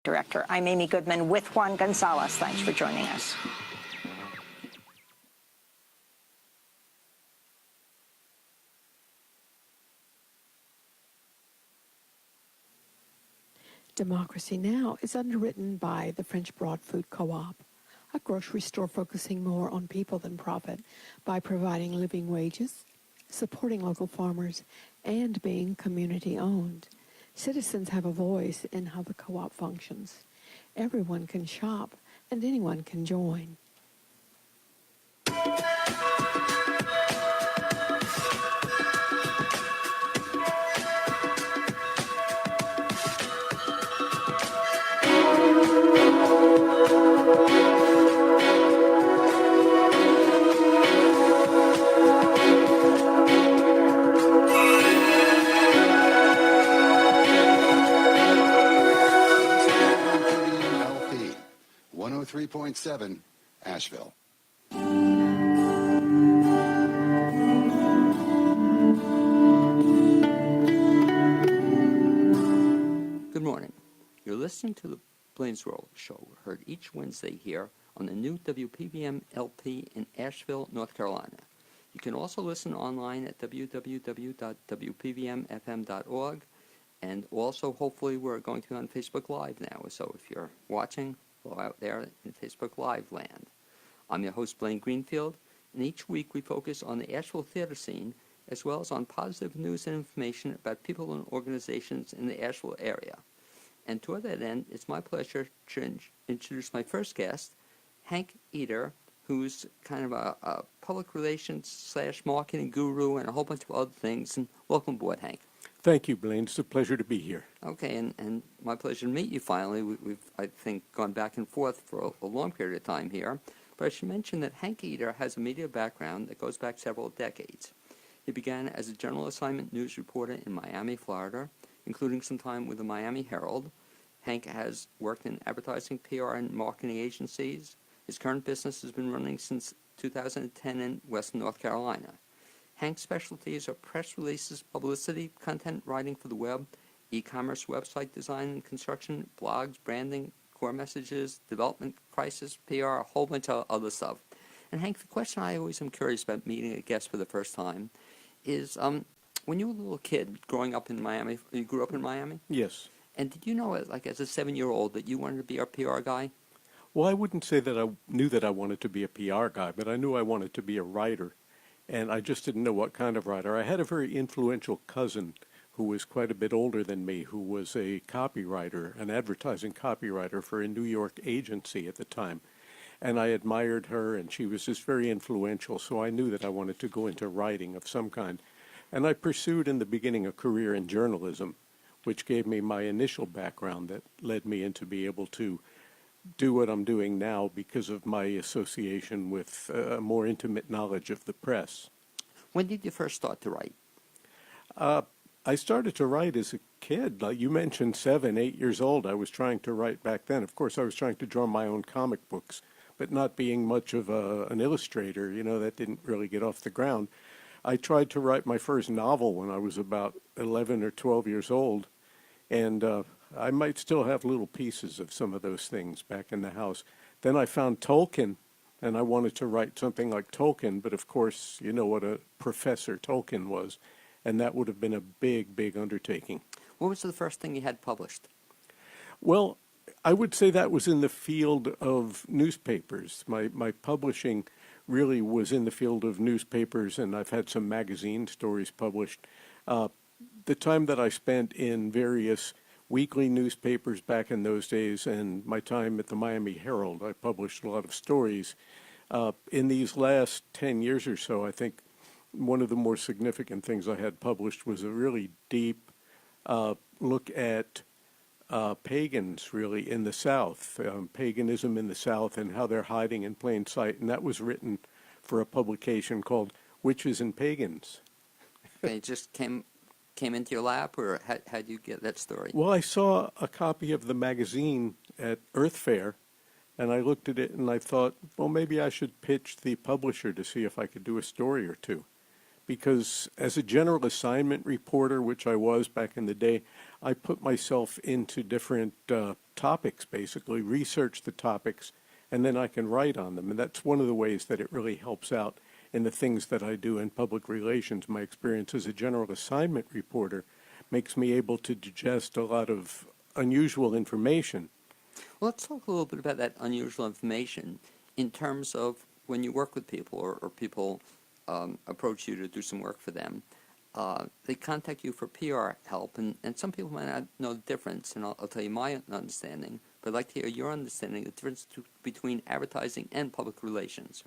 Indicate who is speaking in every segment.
Speaker 1: Director. I'm Amy Goodman with Juan Gonzalez. Thanks for joining us.
Speaker 2: Democracy Now! Is underwritten by the French Broad Food Co-op, a grocery store focusing more on people than profit by providing living wages, supporting local farmers, and being community-owned. Citizens have a voice in how the co-op functions. Everyone can shop, and anyone can join.
Speaker 3: LP 103.7 Asheville.
Speaker 4: Good morning. You're listening to the Blaine's World Show, heard each Wednesday here on the new WPVM LP in Asheville, North Carolina. You can also listen online at www.wpvmfm.org, and also hopefully we're going to be on Facebook Live now, so if you're watching, go out there in Facebook Live land. I'm your host, Blaine Greenfield, and each week we focus on the Asheville theater scene as well as on positive news and information about people and organizations in the Asheville area. And toward that end, it's my pleasure to introduce my first guest, Hank Eder, who's kind of a public relations / marketing guru and a whole bunch of other things. And welcome aboard, Hank.
Speaker 5: Thank you, Blaine. It's a pleasure to be here.
Speaker 4: Okay, and my pleasure to meet you finally. We've, I think, gone back and forth for a long period of time here. But I should mention that Hank Eder has a media background that goes back several decades. He began as a general assignment news reporter in Miami, Florida, including some time with the Miami Herald. Hank has worked in advertising, PR, and marketing agencies. His current business has been running since 2010 in Western North Carolina. Hank's specialties are press releases, publicity, content writing for the web, e-commerce, website design and construction, blogs, branding, core messages, development, crisis, PR, a whole bunch of other stuff. And Hank, the question I always am curious about meeting a guest for the first time is, when you were a little kid growing up in Miami, you grew up in Miami?
Speaker 5: Yes.
Speaker 4: And did you know, like as a 7-year-old, that you wanted to be a PR guy?
Speaker 5: Well, I wouldn't say that I knew that I wanted to be a PR guy, but I knew I wanted to be a writer, and I just didn't know what kind of writer. I had a very influential cousin who was quite a bit older than me, who was a copywriter, an advertising copywriter for a New York agency at the time. And I admired her, and she was just very influential, so I knew that I wanted to go into writing of some kind. And I pursued in the beginning a career in journalism, which gave me my initial background that led me into be able to do what I'm doing now because of my association with a more intimate knowledge of the press.
Speaker 4: When did you first start to write?
Speaker 5: I started to write as a kid. Like you mentioned 7, 8 years old. I was trying to write back then. Of course, I was trying to draw my own comic books, but not being much of an illustrator, that didn't really get off the ground. I tried to write my first novel when I was about 11 or 12 years old, and I might still have little pieces of some of those things back in the house. Then I found Tolkien, and I wanted to write something like Tolkien, but of course, you know what a Professor Tolkien was, and that would have been a big, big undertaking.
Speaker 4: What was the first thing you had published?
Speaker 5: Well, I would say that was in the field of newspapers. My publishing really was in the field of newspapers, and I've had some magazine stories published. The time that I spent in various weekly newspapers back in those days and my time at the Miami Herald, I published a lot of stories. In these last 10 years or so, I think one of the more significant things I had published was a really deep look at pagans, really, in the South, paganism in the South and how they're hiding in plain sight. And that was written for a publication called Witches and Pagans.
Speaker 4: Okay, it just came into your lap, or how did you get that story?
Speaker 5: Well, I saw a copy of the magazine at Earth Fair, and I looked at it and I thought, well, maybe I should pitch the publisher to see if I could do a story or two. Because as a general assignment reporter, which I was back in the day, I put myself into different topics, basically, research the topics, and then I can write on them. And that's one of the ways that it really helps out in the things that I do in public relations. My experience as a general assignment reporter makes me able to digest a lot of unusual information.
Speaker 4: Well, let's talk a little bit about that unusual information in terms of when you work with people or people approach you to do some work for them. They contact you for PR help, and some people might not know the difference, and I'll tell you my understanding, but I'd like to hear your understanding of the difference between advertising and public relations.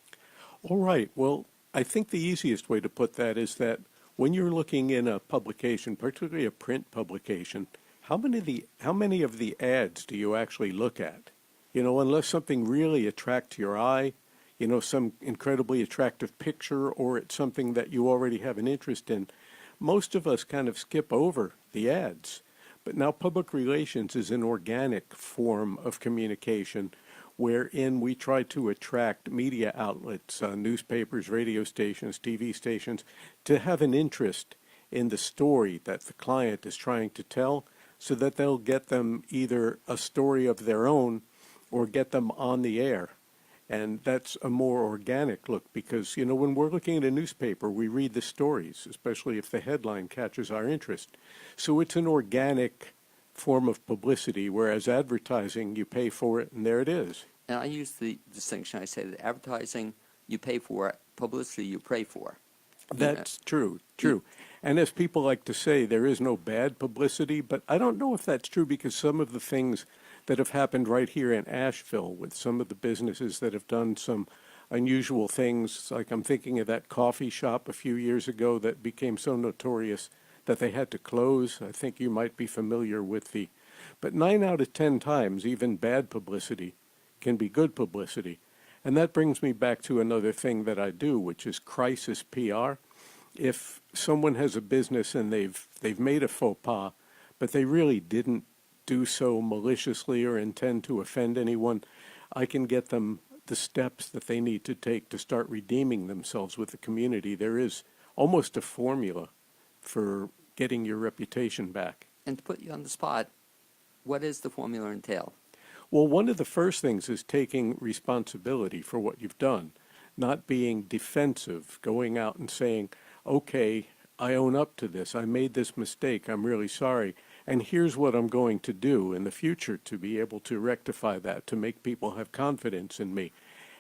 Speaker 5: All right. Well, I think the easiest way to put that is that when you're looking in a publication, particularly a print publication, how many of the ads do you actually look at? You know, unless something really attracts your eye, you know, some incredibly attractive picture, or it's something that you already have an interest in, most of us kind of skip over the ads. But now public relations is an organic form of communication wherein we try to attract media outlets, newspapers, radio stations, TV stations, to have an interest in the story that the client is trying to tell, so that they'll get them either a story of their own or get them on the air. And that's a more organic look because, you know, when we're looking at a newspaper, we read the stories, especially if the headline catches our interest. So it's an organic form of publicity, whereas advertising, you pay for it, and there it is.
Speaker 4: And I use the distinction, I say that advertising, you pay for, publicity, you pray for.
Speaker 5: That's true. And as people like to say, there is no bad publicity, but I don't know if that's true because some of the things that have happened right here in Asheville with some of the businesses that have done some unusual things, like I'm thinking of that coffee shop a few years ago that became so notorious that they had to close. I think you might be familiar with but 9 out of 10 times, even bad publicity can be good publicity. And that brings me back to another thing that I do, which is crisis PR. If someone has a business and they've made a faux pas, but they really didn't do so maliciously or intend to offend anyone, I can get them the steps that they need to take to start redeeming themselves with the community. There is almost a formula for getting your reputation back.
Speaker 4: And to put you on the spot, what does the formula entail?
Speaker 5: Well, one of the first things is taking responsibility for what you've done, not being defensive, going out and saying, okay, I own up to this. I made this mistake. I'm really sorry. And here's what I'm going to do in the future to be able to rectify that, to make people have confidence in me.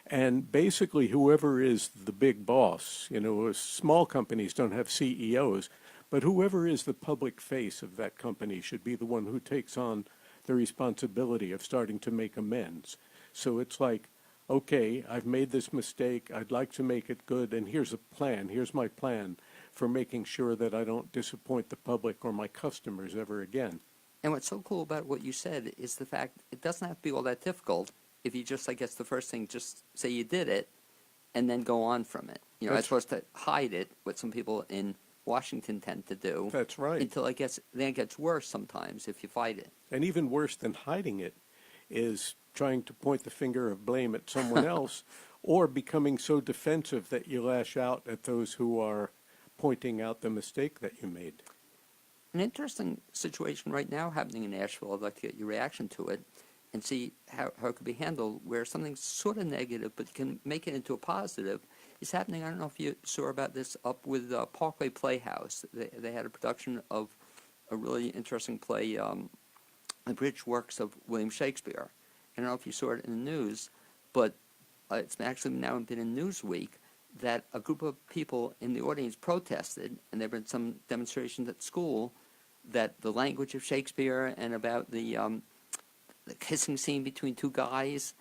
Speaker 5: And basically, whoever is the big boss, you know, small companies don't have CEOs, but whoever is the public face of that company should be the one who takes on the responsibility of starting to make amends. So it's like, okay, I've made this mistake. I'd like to make it good, and here's a plan. Here's my plan for making sure that I don't disappoint the public or my customers ever again.
Speaker 4: And what's so cool about what you said is the fact it doesn't have to be all that difficult if you just, I guess, the first thing, just say you did it and then go on from it. You know, as opposed to hide it, what some people in Washington tend to do.
Speaker 5: That's right.
Speaker 4: Until then it gets worse sometimes if you fight it.
Speaker 5: And even worse than hiding it is trying to point the finger of blame at someone else or becoming so defensive that you lash out at those who are pointing out the mistake that you made.
Speaker 4: An interesting situation right now happening in Nashville. I'd like to get your reaction to it and see how it could be handled, where something sort of negative but can make it into a positive is happening. I don't know if you saw about this up with Parkway Playhouse. They had a production of a really interesting play, The British Works of William Shakespeare. I don't know if you saw it in the news, but it's actually now been in Newsweek that a group of people in the audience protested, and there have been some demonstrations at school, that the language of Shakespeare and about the kissing scene between two guys,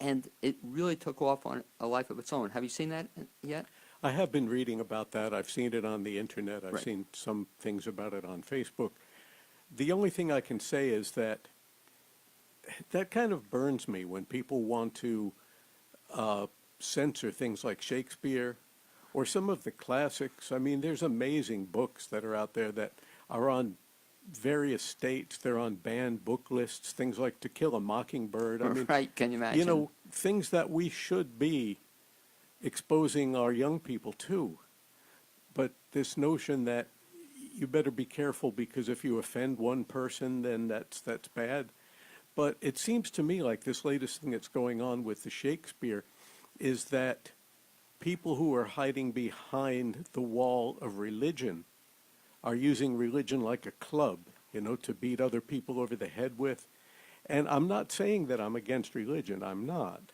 Speaker 4: and it really took off on a life of its own. Have you seen that yet?
Speaker 5: I have been reading about that. I've seen it on the internet. I've
Speaker 4: Right.
Speaker 5: seen some things about it on Facebook. The only thing I can say is that kind of burns me when people want to censor things like Shakespeare or some of the classics. I mean, there's amazing books that are out there that are on various states. They're on banned book lists, things like To Kill a Mockingbird. I mean,
Speaker 4: Right, can you imagine?
Speaker 5: you know, things that we should be exposing our young people to. But this notion that you better be careful because if you offend one person, then that's bad. But it seems to me like this latest thing that's going on with the Shakespeare is that people who are hiding behind the wall of religion are using religion like a club, to beat other people over the head with. And I'm not saying that I'm against religion, I'm not.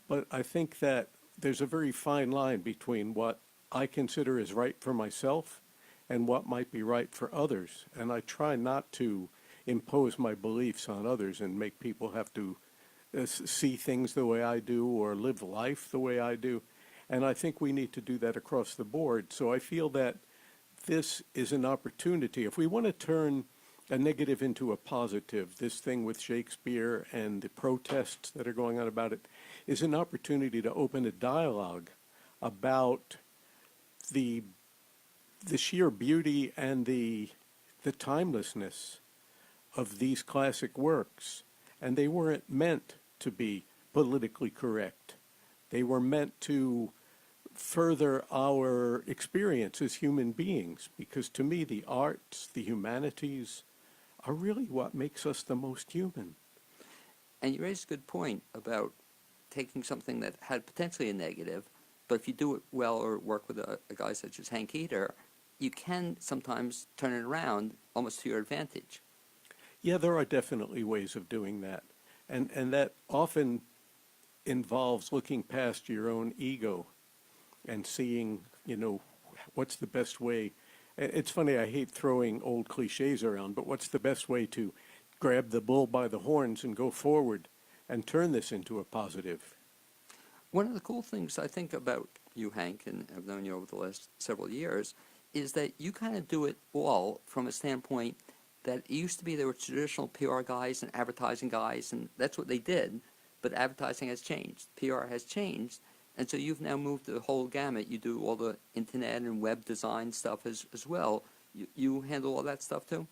Speaker 5: But I think that there's a very fine line between what I consider is right for myself and what might be right for others. And I try not to impose my beliefs on others and make people have to see things the way I do or live life the way I do. And I think we need to do that across the board. So I feel that this is an opportunity. If we want to turn a negative into a positive, this thing with Shakespeare and the protests that are going on about it is an opportunity to open a dialogue about the sheer beauty and the timelessness of these classic works. And they weren't meant to be politically correct. They were meant to further our experience as human beings, because to me the arts, the humanities, are really what makes us the most human.
Speaker 4: And you raised a good point about taking something that had potentially a negative, but if you do it well or work with a guy such as Hank Eder, you can sometimes turn it around almost to your advantage.
Speaker 5: Yeah, there are definitely ways of doing that. And that often involves looking past your own ego and seeing, what's the best way. It's funny, I hate throwing old cliches around, but what's the best way to grab the bull by the horns and go forward and turn this into a positive?
Speaker 4: One of the cool things I think about you, Hank, and I've known you over the last several years, is that you kind of do it all from a standpoint that it used to be there were traditional PR guys and advertising guys, and that's what they did, but advertising has changed. PR has changed, and so you've now moved the whole gamut. You do all the internet and web design stuff as well. You handle all that stuff too?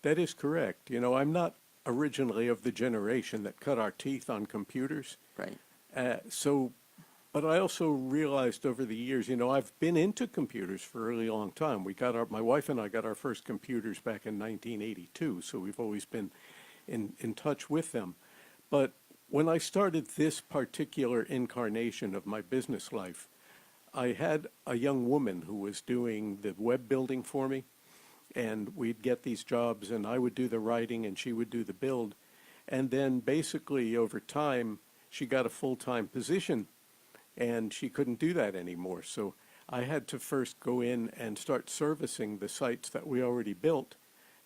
Speaker 5: That is correct. I'm not originally of the generation that cut our teeth on computers.
Speaker 4: Right.
Speaker 5: But I also realized over the years, I've been into computers for a really long time. My wife and I got our first computers back in 1982, so we've always been in touch with them. But when I started this particular incarnation of my business life, I had a young woman who was doing the web building for me, and we'd get these jobs, and I would do the writing, and she would do the build. And then basically over time, she got a full-time position, and she couldn't do that anymore. So I had to first go in and start servicing the sites that we already built.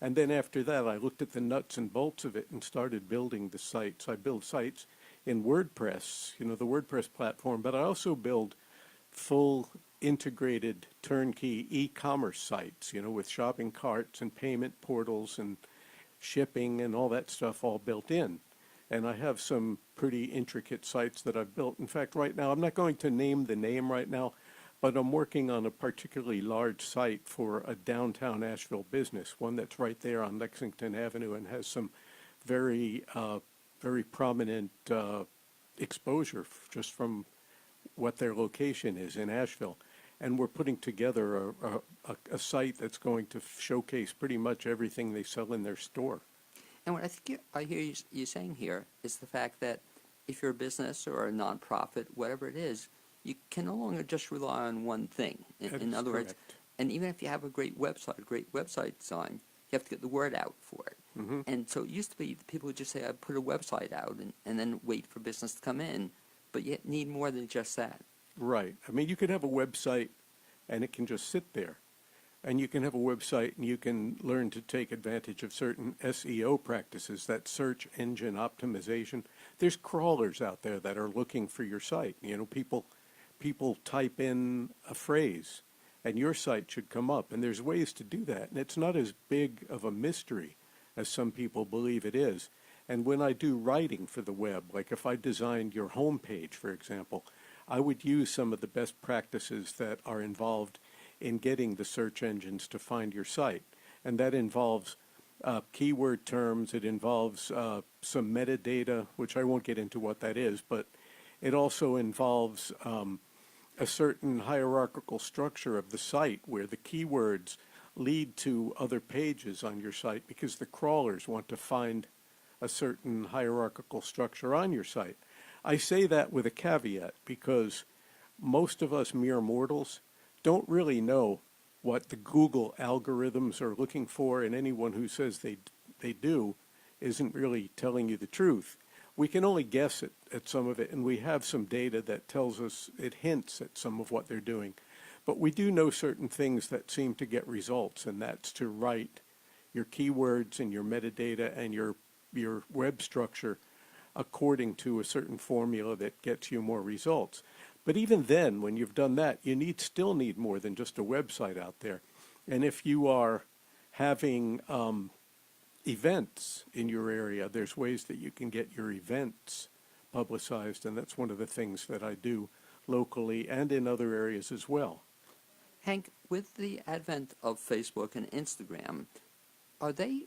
Speaker 5: And then after that, I looked at the nuts and bolts of it and started building the sites. I build sites in WordPress, the WordPress platform, but I also build full integrated turnkey e-commerce sites, with shopping carts and payment portals and shipping and all that stuff all built in. And I have some pretty intricate sites that I've built. In fact, right now, I'm not going to name the name right now, but I'm working on a particularly large site for a downtown Asheville business, one that's right there on Lexington Avenue and has some very prominent exposure just from what their location is in Asheville. And we're putting together a site that's going to showcase pretty much everything they sell in their store.
Speaker 4: And what I hear you saying here is the fact that if you're a business or a nonprofit, whatever it is, you can no longer just rely on one thing. In other words, and even if you have a great website design, you have to get the word out for it. Mm-hmm. And so it used to be people would just say, I put a website out and then wait for business to come in. But you need more than just that.
Speaker 5: Right. I mean, you could have a website and it can just sit there. And you can have a website and you can learn to take advantage of certain SEO practices, that search engine optimization. There's crawlers out there that are looking for your site. People type in a phrase and your site should come up. And there's ways to do that. And it's not as big of a mystery as some people believe it is. And when I do writing for the web, like if I designed your homepage, for example, I would use some of the best practices that are involved in getting the search engines to find your site. And that involves keyword terms, it involves some metadata, which I won't get into what that is, but it also involves a certain hierarchical structure of the site where the keywords lead to other pages on your site because the crawlers want to find a certain hierarchical structure on your site. I say that with a caveat because most of us mere mortals don't really know what the Google algorithms are looking for, and anyone who says they do isn't really telling you the truth. We can only guess at some of it, and we have some data that tells us, it hints at some of what they're doing. But we do know certain things that seem to get results, and that's to write your keywords and your metadata and your web structure according to a certain formula that gets you more results. But even then, when you've done that, you still need more than just a website out there. And if you are having events in your area, there's ways that you can get your events publicized, and that's one of the things that I do locally and in other areas as well.
Speaker 4: Hank, with the advent of Facebook and Instagram, are they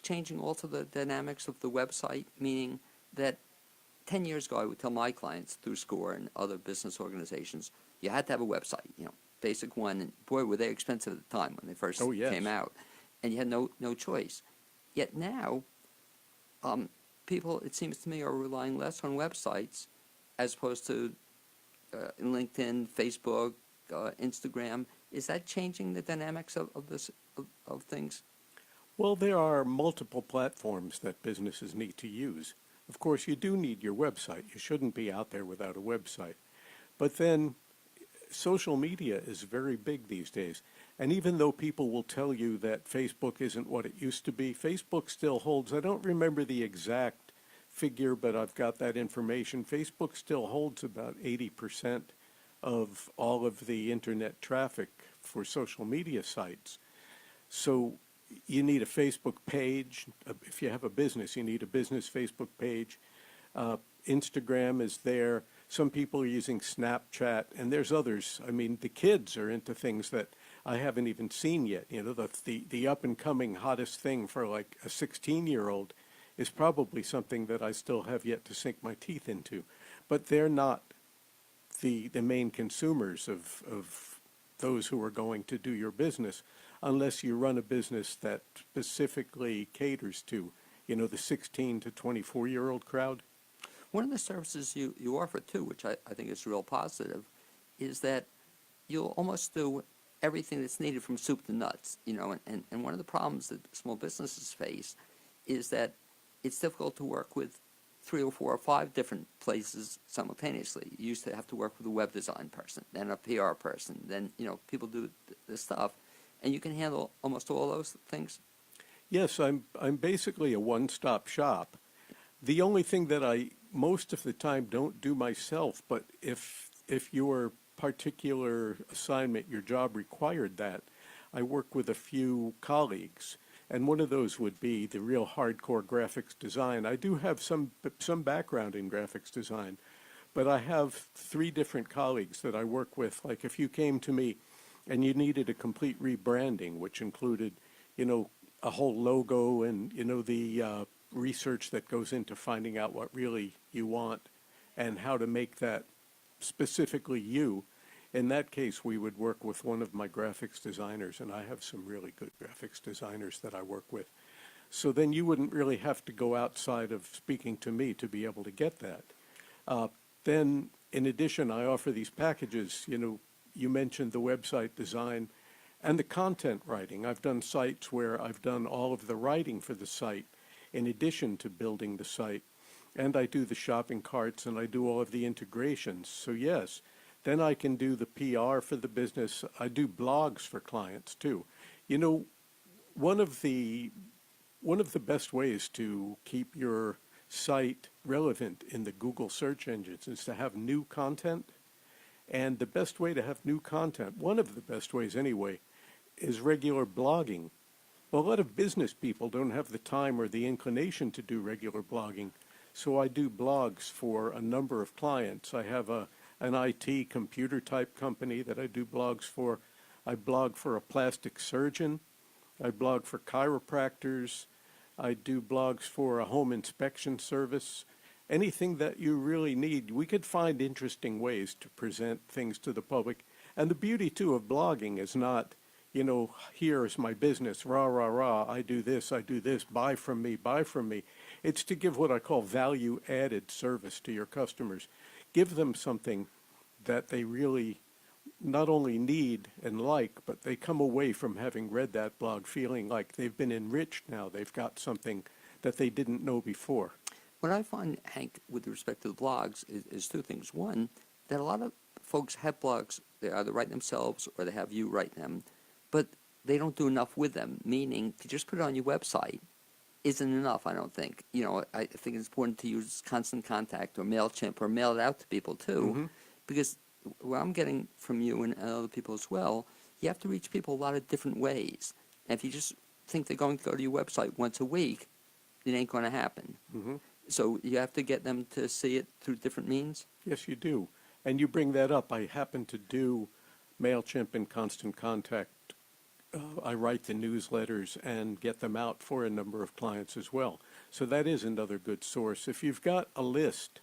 Speaker 4: changing also the dynamics of the website? Meaning that 10 years ago, I would tell my clients through SCORE and other business organizations, you had to have a website, basic one. And boy, were they expensive at the time when they first came out. And you had no choice. Yet now, people, it seems to me, are relying less on websites as opposed to LinkedIn, Facebook, Instagram. Is that changing the dynamics of things?
Speaker 5: Well, there are multiple platforms that businesses need to use. Of course, you do need your website. You shouldn't be out there without a website. But then social media is very big these days. And even though people will tell you that Facebook isn't what it used to be, Facebook still holds, I don't remember the exact figure, but I've got that information. Facebook still holds about 80% of all of the internet traffic for social media sites. So you need a Facebook page. If you have a business, you need a business Facebook page. Instagram is there. Some people are using Snapchat, and there's others. I mean, the kids are into things that I haven't even seen yet. The up-and-coming hottest thing for like a 16-year-old is probably something that I still have yet to sink my teeth into. But they're not the main consumers of those who are going to do your business, unless you run a business that specifically caters to, the 16 to 24-year-old crowd.
Speaker 4: One of the services you offer, too, which I think is real positive, is that you'll almost do everything that's needed from soup to nuts, and one of the problems that small businesses face is that it's difficult to work with 3 or 4 or 5 different places simultaneously. You used to have to work with a web design person, then a PR person, then, people do this stuff, and you can handle almost all those things.
Speaker 5: Yes, I'm basically a one-stop shop. The only thing that I most of the time don't do myself, but if your particular assignment, your job required that, I work with a few colleagues, and one of those would be the real hardcore graphics design. I do have some background in graphics design, but I have 3 different colleagues that I work with. Like if you came to me and you needed a complete rebranding, which included, a whole logo and, the research that goes into finding out what really you want and how to make that specifically you. In that case, we would work with one of my graphics designers, and I have some really good graphics designers that I work with. So then you wouldn't really have to go outside of speaking to me to be able to get that. Then, in addition, I offer these packages. You mentioned the website design and the content writing. I've done sites where I've done all of the writing for the site in addition to building the site. And I do the shopping carts and I do all of the integrations. So yes, then I can do the PR for the business. I do blogs for clients too. One of the best ways to keep your site relevant in the Google search engines is to have new content. And the best way to have new content, one of the best ways anyway, is regular blogging. Well, a lot of business people don't have the time or the inclination to do regular blogging, so I do blogs for a number of clients. I have an IT computer type company that I do blogs for. I blog for a plastic surgeon. I blog for chiropractors. I do blogs for a home inspection service. Anything that you really need, we could find interesting ways to present things to the public. And the beauty, too, of blogging is not, here's my business, rah, rah, rah, I do this, buy from me. It's to give what I call value-added service to your customers. Give them something that they really not only need and like, but they come away from having read that blog feeling like they've been enriched now. They've got something that they didn't know before.
Speaker 4: What I find, Hank, with respect to the blogs is two things. One, that a lot of folks have blogs. They either write themselves or they have you write them, but they don't do enough with them, meaning to just put it on your website isn't enough, I don't think. You know, I think it's important to use Constant Contact or MailChimp or mail it out to people too, because what I'm getting from you and other people as well, you have to reach people a lot of different ways. And if you just think they're going to go to your website once a week, it ain't going to happen. So you have to get them to see it through different means?
Speaker 5: Yes, you do. And you bring that up. I happen to do MailChimp and Constant Contact. I write the newsletters and get them out for a number of clients as well. So that is another good source. If you've got a list,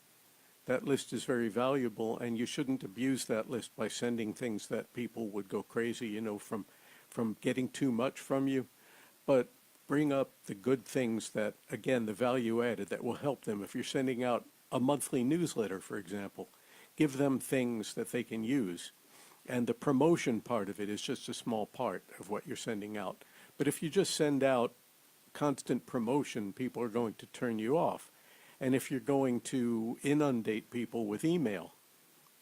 Speaker 5: that list is very valuable, and you shouldn't abuse that list by sending things that people would go crazy, you know, from getting too much from you. But bring up the good things that, again, the value added that will help them. If you're sending out a monthly newsletter, for example, give them things that they can use. And the promotion part of it is just a small part of what you're sending out. But if you just send out constant promotion, people are going to turn you off. And if you're going to inundate people with email,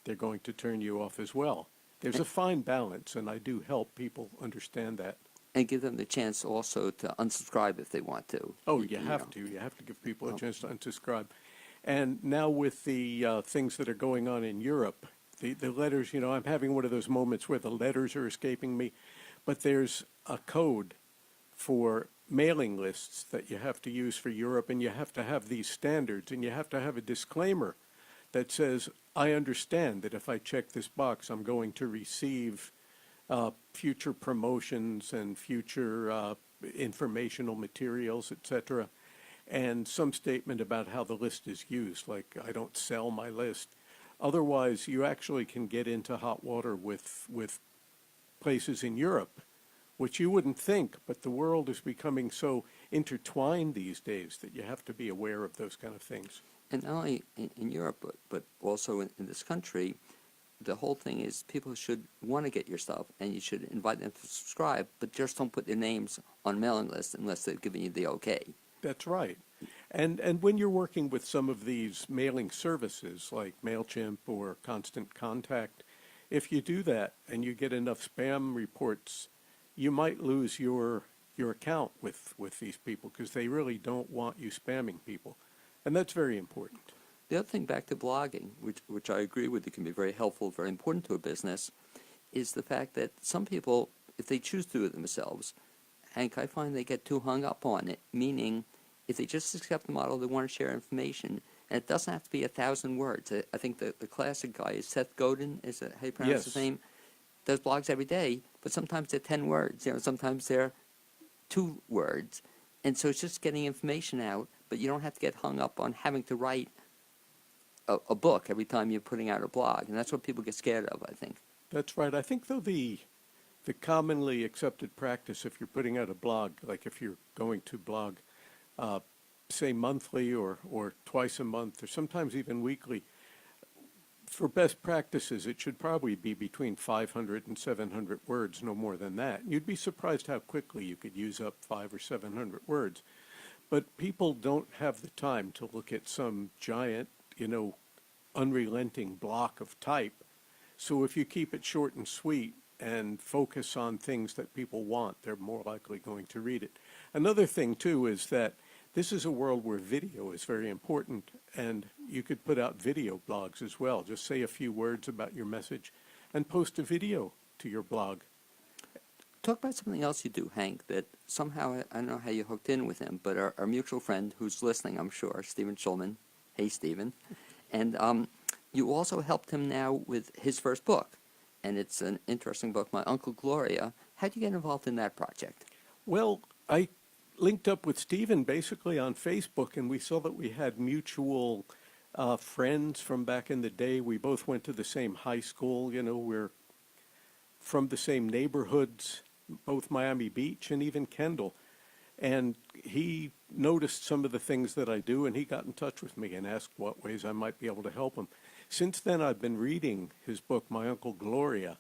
Speaker 5: they're going to turn you off as well. There's a fine balance, and I do help people understand that.
Speaker 4: And give them the chance also to unsubscribe if they want to.
Speaker 5: Oh, you have to. You have to give people a chance to unsubscribe. And now with the things that are going on in Europe, the letters, you know, I'm having one of those moments where the letters are escaping me, but there's a code for mailing lists that you have to use for Europe, and you have to have these standards, and you have to have a disclaimer that says, I understand that if I check this box, I'm going to receive future promotions and future informational materials, etc., and some statement about how the list is used, like I don't sell my list. Otherwise, you actually can get into hot water with places in Europe, which you wouldn't think, but the world is becoming so intertwined these days that you have to be aware of those kind of things.
Speaker 4: And not only in Europe, but also in this country, the whole thing is people should want to get your stuff, and you should invite them to subscribe, but just don't put their names on mailing lists unless they've given you the okay.
Speaker 5: That's right. And when you're working with some of these mailing services like MailChimp or Constant Contact, if you do that and you get enough spam reports, you might lose your account with these people because they really don't want you spamming people. And that's very important.
Speaker 4: The other thing, back to blogging, which I agree with, it can be very helpful, very important to a business, is the fact that some people, if they choose to do it themselves, Hank, I find they get too hung up on it, meaning if they just accept the model, they want to share information, and it doesn't have to be 1,000 words. I think the classic guy is Seth Godin, is that how you pronounce his name? Does blogs every day, but sometimes they're 10 words, you know, sometimes they're 2 words. And so it's just getting information out, but you don't have to get hung up on having to write a book every time you're putting out a blog, and that's what people get scared of, I think.
Speaker 5: That's right. I think, though, the commonly accepted practice, if you're putting out a blog, like if you're going to blog, say monthly or twice a month, or sometimes even weekly, for best practices, it should probably be between 500 and 700 words, no more than that. You'd be surprised how quickly you could use up 500 or 700 words. But people don't have the time to look at some giant, you know, unrelenting block of type. So if you keep it short and sweet and focus on things that people want, they're more likely going to read it. Another thing, too, is that this is a world where video is very important, and you could put out video blogs as well. Just say a few words about your message and post a video to your blog.
Speaker 4: Talk about something else you do, Hank, that somehow, I don't know how you hooked in with him, but our mutual friend who's listening, I'm sure, Stephen Schulman. Hey, Stephen. And you also helped him now with his first book, and it's an interesting book, My Uncle Gloria. How did you get involved in that project?
Speaker 5: Well, I linked up with Stephen basically on Facebook, and we saw that we had mutual friends from back in the day. We both went to the same high school. You know, we're from the same neighborhoods, both Miami Beach and even Kendall. And he noticed some of the things that I do, and he got in touch with me and asked what ways I might be able to help him. Since then, I've been reading his book, My Uncle Gloria,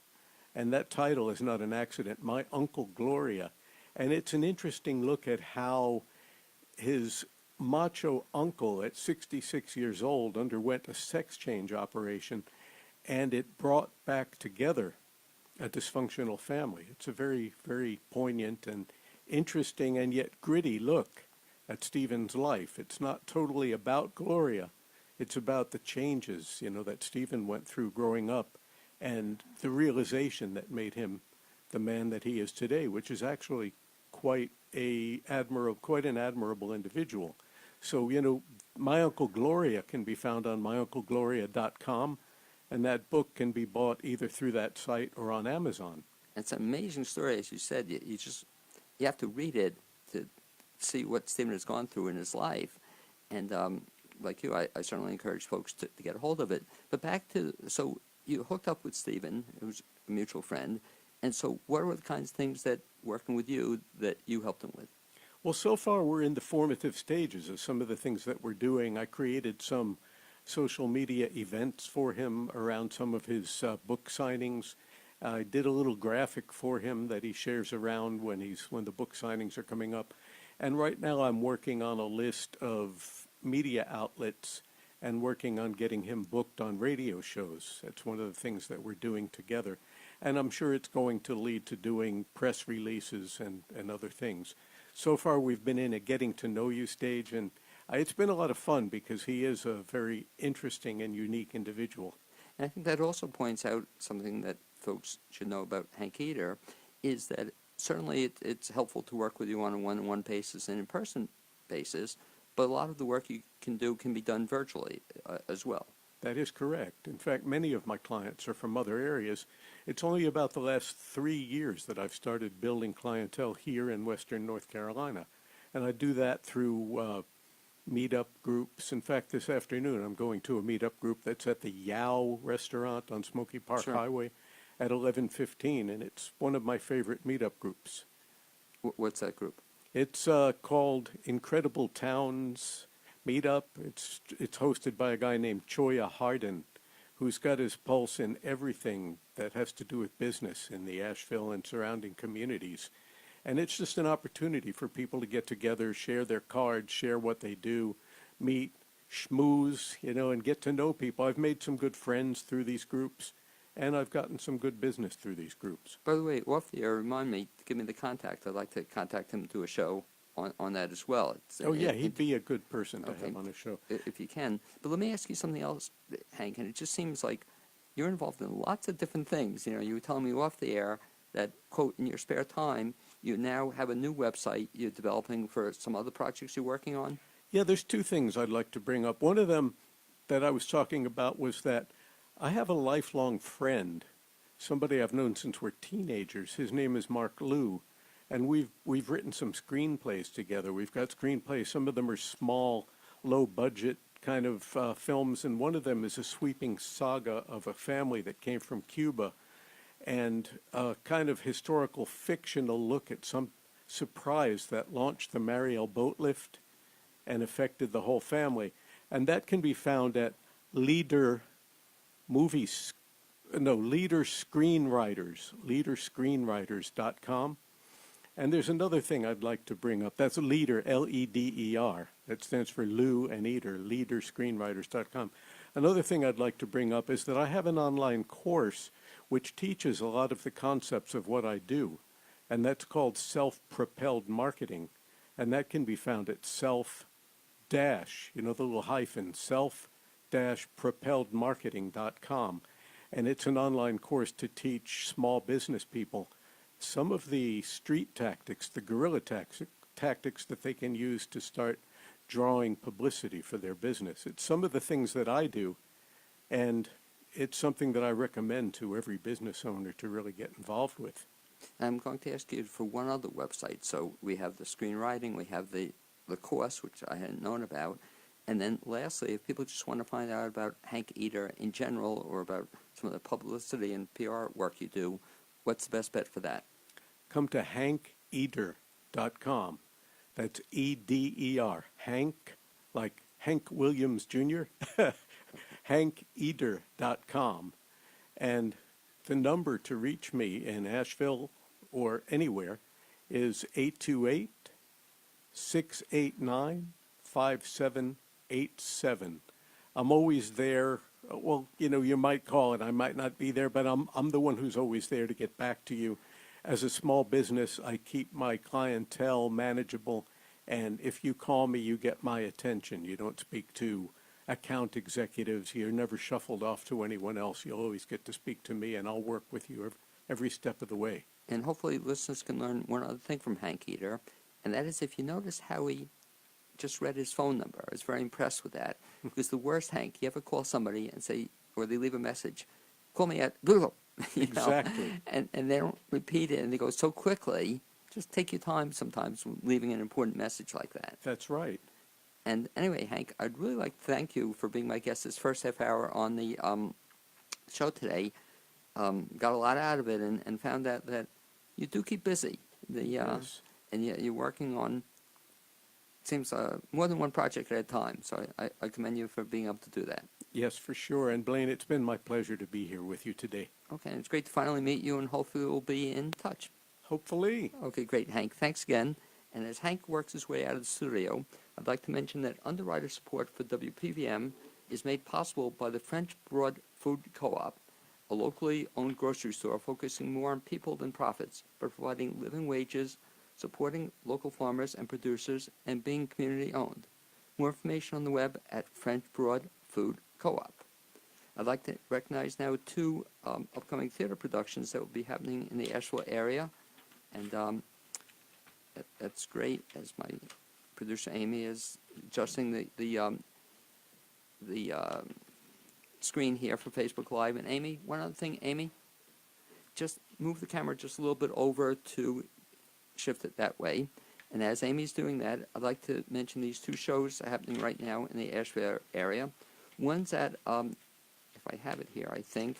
Speaker 5: and that title is not an accident, My Uncle Gloria. And it's an interesting look at how his macho uncle at 66 years old underwent a sex change operation, and it brought back together a dysfunctional family. It's a very, very poignant and interesting and yet gritty look at Stephen's life. It's not totally about Gloria. It's about the changes, that Stephen went through growing up and the realization that made him the man that he is today, which is actually quite an admirable individual. So, My Uncle Gloria can be found on myunclegloria.com, and that book can be bought either through that site or on Amazon.
Speaker 4: It's an amazing story, as you said. You have to read it to see what Stephen has gone through in his life. And like you, I certainly encourage folks to get a hold of it. But back to, so you hooked up with Stephen, who's a mutual friend. And so what were the kinds of things that, working with you, that you helped him with?
Speaker 5: Well, so far we're in the formative stages of some of the things that we're doing. I created some social media events for him around some of his book signings. I did a little graphic for him that he shares around when the book signings are coming up. And right now I'm working on a list of media outlets and working on getting him booked on radio shows. That's one of the things that we're doing together. And I'm sure it's going to lead to doing press releases and other things. So far we've been in a getting to know you stage, and it's been a lot of fun because he is a very interesting and unique individual.
Speaker 4: And I think that also points out something that folks should know about Hank Eder, is that certainly it's helpful to work with you on a one-on-one basis and in-person basis, but a lot of the work you can do can be done virtually as well.
Speaker 5: That is correct. In fact, many of my clients are from other areas. It's only about the last 3 years that I've started building clientele here in Western North Carolina. And I do that through meetup groups. In fact, this afternoon I'm going to a meetup group that's at the Yow restaurant on Smoky Park
Speaker 4: Sure.
Speaker 5: Highway at 11:15, and it's one of my favorite meetup groups.
Speaker 4: What's that group?
Speaker 5: It's called Incredible Towns Meetup. It's hosted by a guy named Choya Hardin, who's got his pulse in everything that has to do with business in the Asheville and surrounding communities. And it's just an opportunity for people to get together, share their cards, share what they do, meet, schmooze, and get to know people. I've made some good friends through these groups, and I've gotten some good business through these groups.
Speaker 4: By the way, off the air, remind me, give me the contact. I'd like to contact him to do a show on that as well.
Speaker 5: He'd be a good person to
Speaker 4: Okay.
Speaker 5: have on a show.
Speaker 4: If you can. But let me ask you something else, Hank, and it just seems like you're involved in lots of different things. You were telling me off the air that, quote, in your spare time, you now have a new website you're developing for some other projects you're working on.
Speaker 5: Yeah, there's two things I'd like to bring up. One of them that I was talking about was that I have a lifelong friend, somebody I've known since we're teenagers. His name is Mark Liu, and we've written some screenplays together. We've got screenplays. Some of them are small, low-budget kind of films, and one of them is a sweeping saga of a family that came from Cuba, and a kind of historical fictional look at some surprise that launched the Mariel boat lift and affected the whole family. And that can be found at leaderscreenwriters.com. And there's another thing I'd like to bring up. That's Leader, L-E-D-E-R. That stands for Lou and Eder, leaderscreenwriters.com. Another thing I'd like to bring up is that I have an online course which teaches a lot of the concepts of what I do, and that's called self-propelled marketing, and that can be found at the little hyphen, self-propelledmarketing.com, and it's an online course to teach small business people some of the street tactics, the guerrilla tactics that they can use to start drawing publicity for their business. It's some of the things that I do, and it's something that I recommend to every business owner to really get involved with.
Speaker 4: I'm going to ask you for one other website. So we have the screenwriting, we have the course, which I hadn't known about, and then lastly, if people just want to find out about Hank Eder in general or about some of the publicity and PR work you do, what's the best bet for that?
Speaker 5: Come to hankeder.com. That's Eder. Hank, like Hank Williams Jr., hankeder.com. And the number to reach me in Asheville or anywhere is 828-689-5787. I'm always there. Well, you might call it. I might not be there, but I'm the one who's always there to get back to you. As a small business, I keep my clientele manageable, and if you call me, you get my attention. You don't speak to account executives. You're never shuffled off to anyone else. You'll always get to speak to me, and I'll work with you every step of the way.
Speaker 4: And hopefully listeners can learn one other thing from Hank Eder, and that is if you notice how he just read his phone number. I was very impressed with that. Because the worst, Hank, you ever call somebody and say, or they leave a message, call me at Google.
Speaker 5: Exactly.
Speaker 4: And they don't repeat it, and they go so quickly. Just take your time sometimes leaving an important message like that.
Speaker 5: That's right.
Speaker 4: And anyway, Hank, I'd really like to thank you for being my guest this first half hour on the show today. Got a lot out of it and found out that you do keep busy.
Speaker 5: Yes.
Speaker 4: And you're working on, seems more than one project at a time. So I commend you for being able to do that.
Speaker 5: Yes, for sure. And Blaine, it's been my pleasure to be here with you today.
Speaker 4: Okay, and it's great to finally meet you, and hopefully we'll be in touch.
Speaker 5: Hopefully.
Speaker 4: Okay, great, Hank. Thanks again. And as Hank works his way out of the studio, I'd like to mention that underwriter support for WPVM is made possible by the French Broad Food Co-op, a locally owned grocery store focusing more on people than profits, but providing living wages, supporting local farmers and producers, and being community-owned. More information on the web at French Broad Food Co-op. I'd like to recognize now two upcoming theater productions that will be happening in the Asheville area, and that's great, as my producer Amy is adjusting the screen here for Facebook Live. And Amy, one other thing, Amy, just move the camera just a little bit over to shift it that way. And as Amy's doing that, I'd like to mention these two shows are happening right now in the Asheville area. One's at, if I have it here, I think,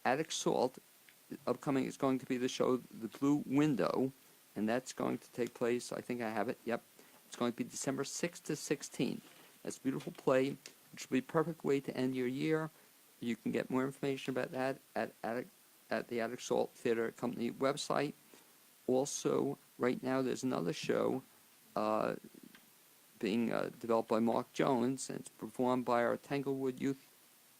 Speaker 4: Attic Salt. Upcoming is going to be the show The Blue Window, and that's going to take place, I think I have it, yep. It's going to be December 6th to 16th. That's a beautiful play, which will be a perfect way to end your year. You can get more information about that at the Attic Salt Theater Company website. Also, right now there's another show being developed by Mark Jones, and it's performed by our Tanglewood Youth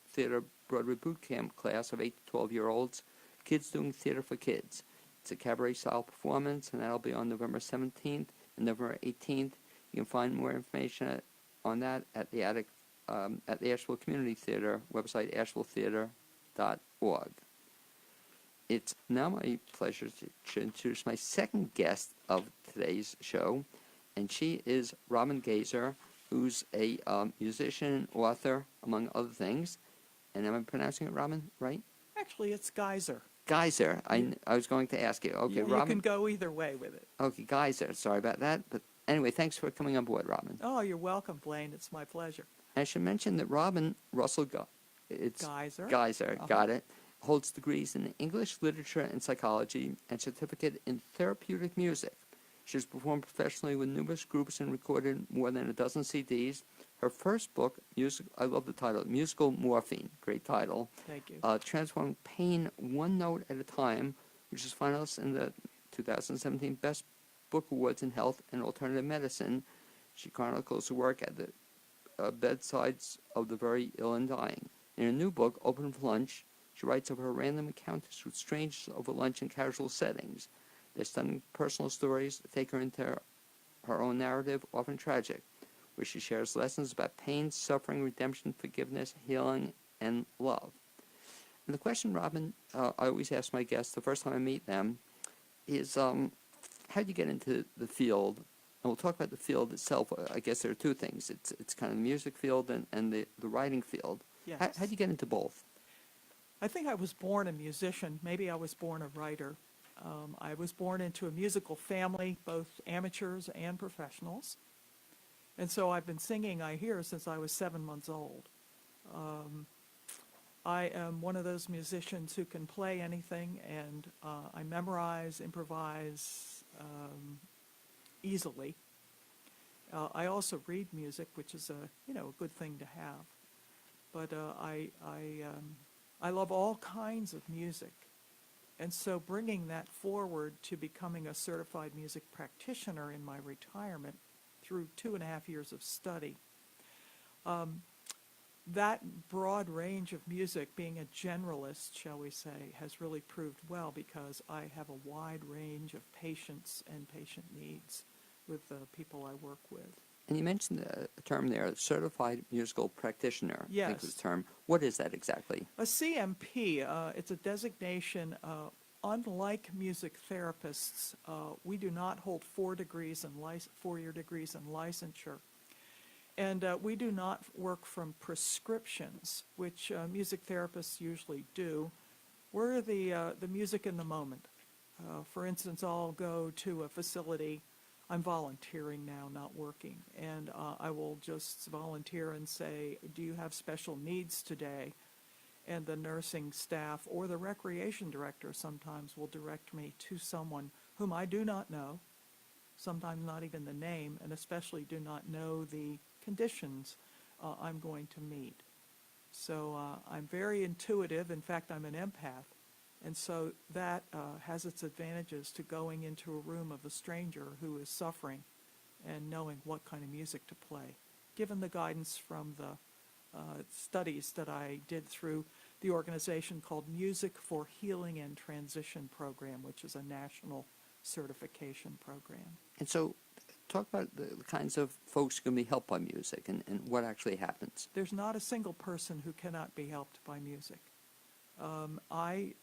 Speaker 4: Theater Broadway Boot Camp class of 8 to 12-year-olds, Kids Doing Theater for Kids. It's a cabaret-style performance, and that'll be on November 17th and November 18th. You can find more information on that at the Asheville Community Theater website, ashevilletheater.org. It's now my pleasure to introduce my second guest of today's show, and she is Robin Gaiser, who's a musician, author, among other things. And am I pronouncing it, Robin, right?
Speaker 6: Actually, it's Gaiser.
Speaker 4: Gaiser. I was going to ask you. Okay,
Speaker 6: You
Speaker 4: Robin.
Speaker 6: can go either way with it.
Speaker 4: Okay, Gaiser. Sorry about that. But anyway, thanks for coming on board, Robin.
Speaker 6: Oh, you're welcome, Blaine. It's my pleasure.
Speaker 4: I should mention that Robin Russell
Speaker 6: Gaiser.
Speaker 4: Gaiser,
Speaker 6: Uh-huh.
Speaker 4: got it. Holds degrees in English, Literature, and Psychology, and certificate in Therapeutic Music. She has performed professionally with numerous groups and recorded more than a dozen CDs. Her first book, I love the title, Musical Morphine, great title.
Speaker 6: Thank you.
Speaker 4: Transforming pain one note at a time, which is finalist in the 2017 Best Book Awards in Health and Alternative Medicine. She chronicles her work at the bedsides of the very ill and dying. In her new book, Open for Lunch, she writes of her random encounters with strangers over lunch in casual settings. Their stunning personal stories take her into her own narrative, often tragic, where she shares lessons about pain, suffering, redemption, forgiveness, healing, and love. And the question, Robin, I always ask my guests the first time I meet them is, how do you get into the field? And we'll talk about the field itself. I guess there are two things. It's kind of the music field and the writing field.
Speaker 6: Yes.
Speaker 4: How do you get into both?
Speaker 6: I think I was born a musician. Maybe I was born a writer. I was born into a musical family, both amateurs and professionals. And so I've been singing, I hear, since I was 7 months old. I am one of those musicians who can play anything, and I memorize, improvise, easily. I also read music, which is a good thing to have. But I love all kinds of music. And so bringing that forward to becoming a certified music practitioner in my retirement through 2.5 years of study, that broad range of music, being a generalist, shall we say, has really proved well because I have a wide range of patients and patient needs with the people I work with.
Speaker 4: And you mentioned a term there, certified musical practitioner. I think was
Speaker 6: Yes.
Speaker 4: the term. What is that exactly?
Speaker 6: A CMP, it's a designation, unlike music therapists, we do not hold 4 degrees and 4-year degrees in licensure. And we do not work from prescriptions, which music therapists usually do. We're the music in the moment. For instance, I'll go to a facility. I'm volunteering now, not working, and I will just volunteer and say, do you have special needs today? And the nursing staff or the recreation director sometimes will direct me to someone whom I do not know, sometimes not even the name, and especially do not know the conditions I'm going to meet. So I'm very intuitive. In fact, I'm an empath. And so that has its advantages to going into a room of a stranger who is suffering and knowing what kind of music to play, given the guidance from the studies that I did through the organization called Music for Healing and Transition Program, which is a national certification program.
Speaker 4: And so talk about the kinds of folks who can be helped by music and what actually happens.
Speaker 6: There's not a single person who cannot be helped by music. I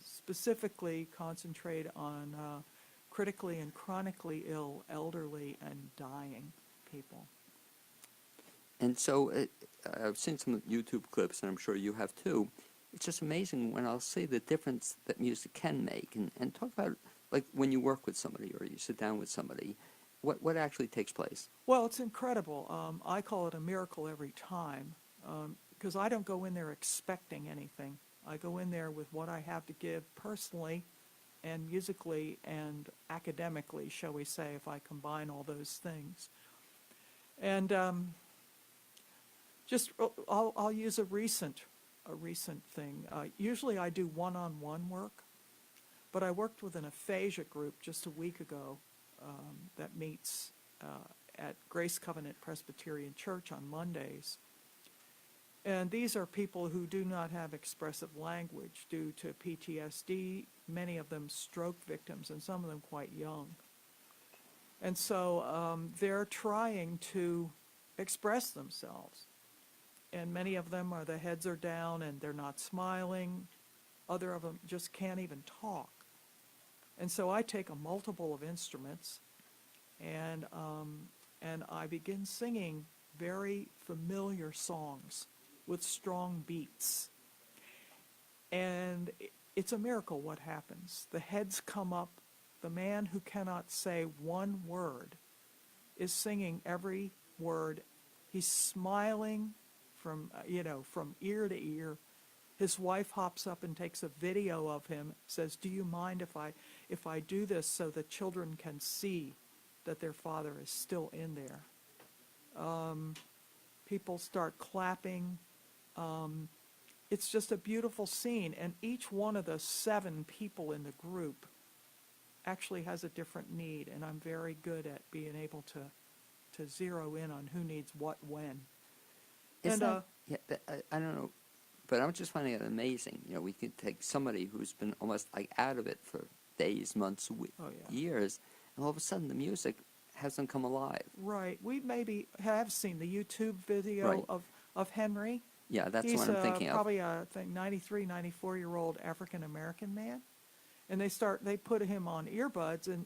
Speaker 6: specifically concentrate on critically and chronically ill, elderly, and dying people.
Speaker 4: And so I've seen some YouTube clips, and I'm sure you have too. It's just amazing when I'll see the difference that music can make. And talk about, like, when you work with somebody or you sit down with somebody, what actually takes place?
Speaker 6: Well, it's incredible. I call it a miracle every time because I don't go in there expecting anything. I go in there with what I have to give personally and musically and academically, shall we say, if I combine all those things. And I'll use a recent thing. Usually I do one-on-one work, but I worked with an aphasia group just a week ago that meets at Grace Covenant Presbyterian Church on Mondays. And these are people who do not have expressive language due to PTSD, many of them stroke victims, and some of them quite young. And so they're trying to express themselves. And many of them the heads are down and they're not smiling. Other of them just can't even talk. And so I take a multiple of instruments and I begin singing very familiar songs with strong beats. And it's a miracle what happens. The heads come up. The man who cannot say one word is singing every word. He's smiling from ear to ear. His wife hops up and takes a video of him, says, do you mind if I do this so the children can see that their father is still in there? People start clapping. It's just a beautiful scene, and each one of the 7 people in the group actually has a different need, and I'm very good at being able to zero in on who needs what when.
Speaker 4: I don't know, but I'm just finding it amazing. We can take somebody who's been almost like out of it for days, months, years, and all of a sudden the music has them come alive.
Speaker 6: Right. We maybe have seen the YouTube video of Henry.
Speaker 4: Yeah, that's
Speaker 6: He's
Speaker 4: what I'm thinking of.
Speaker 6: Probably a 93, 94-year-old African-American man. And they put him on earbuds and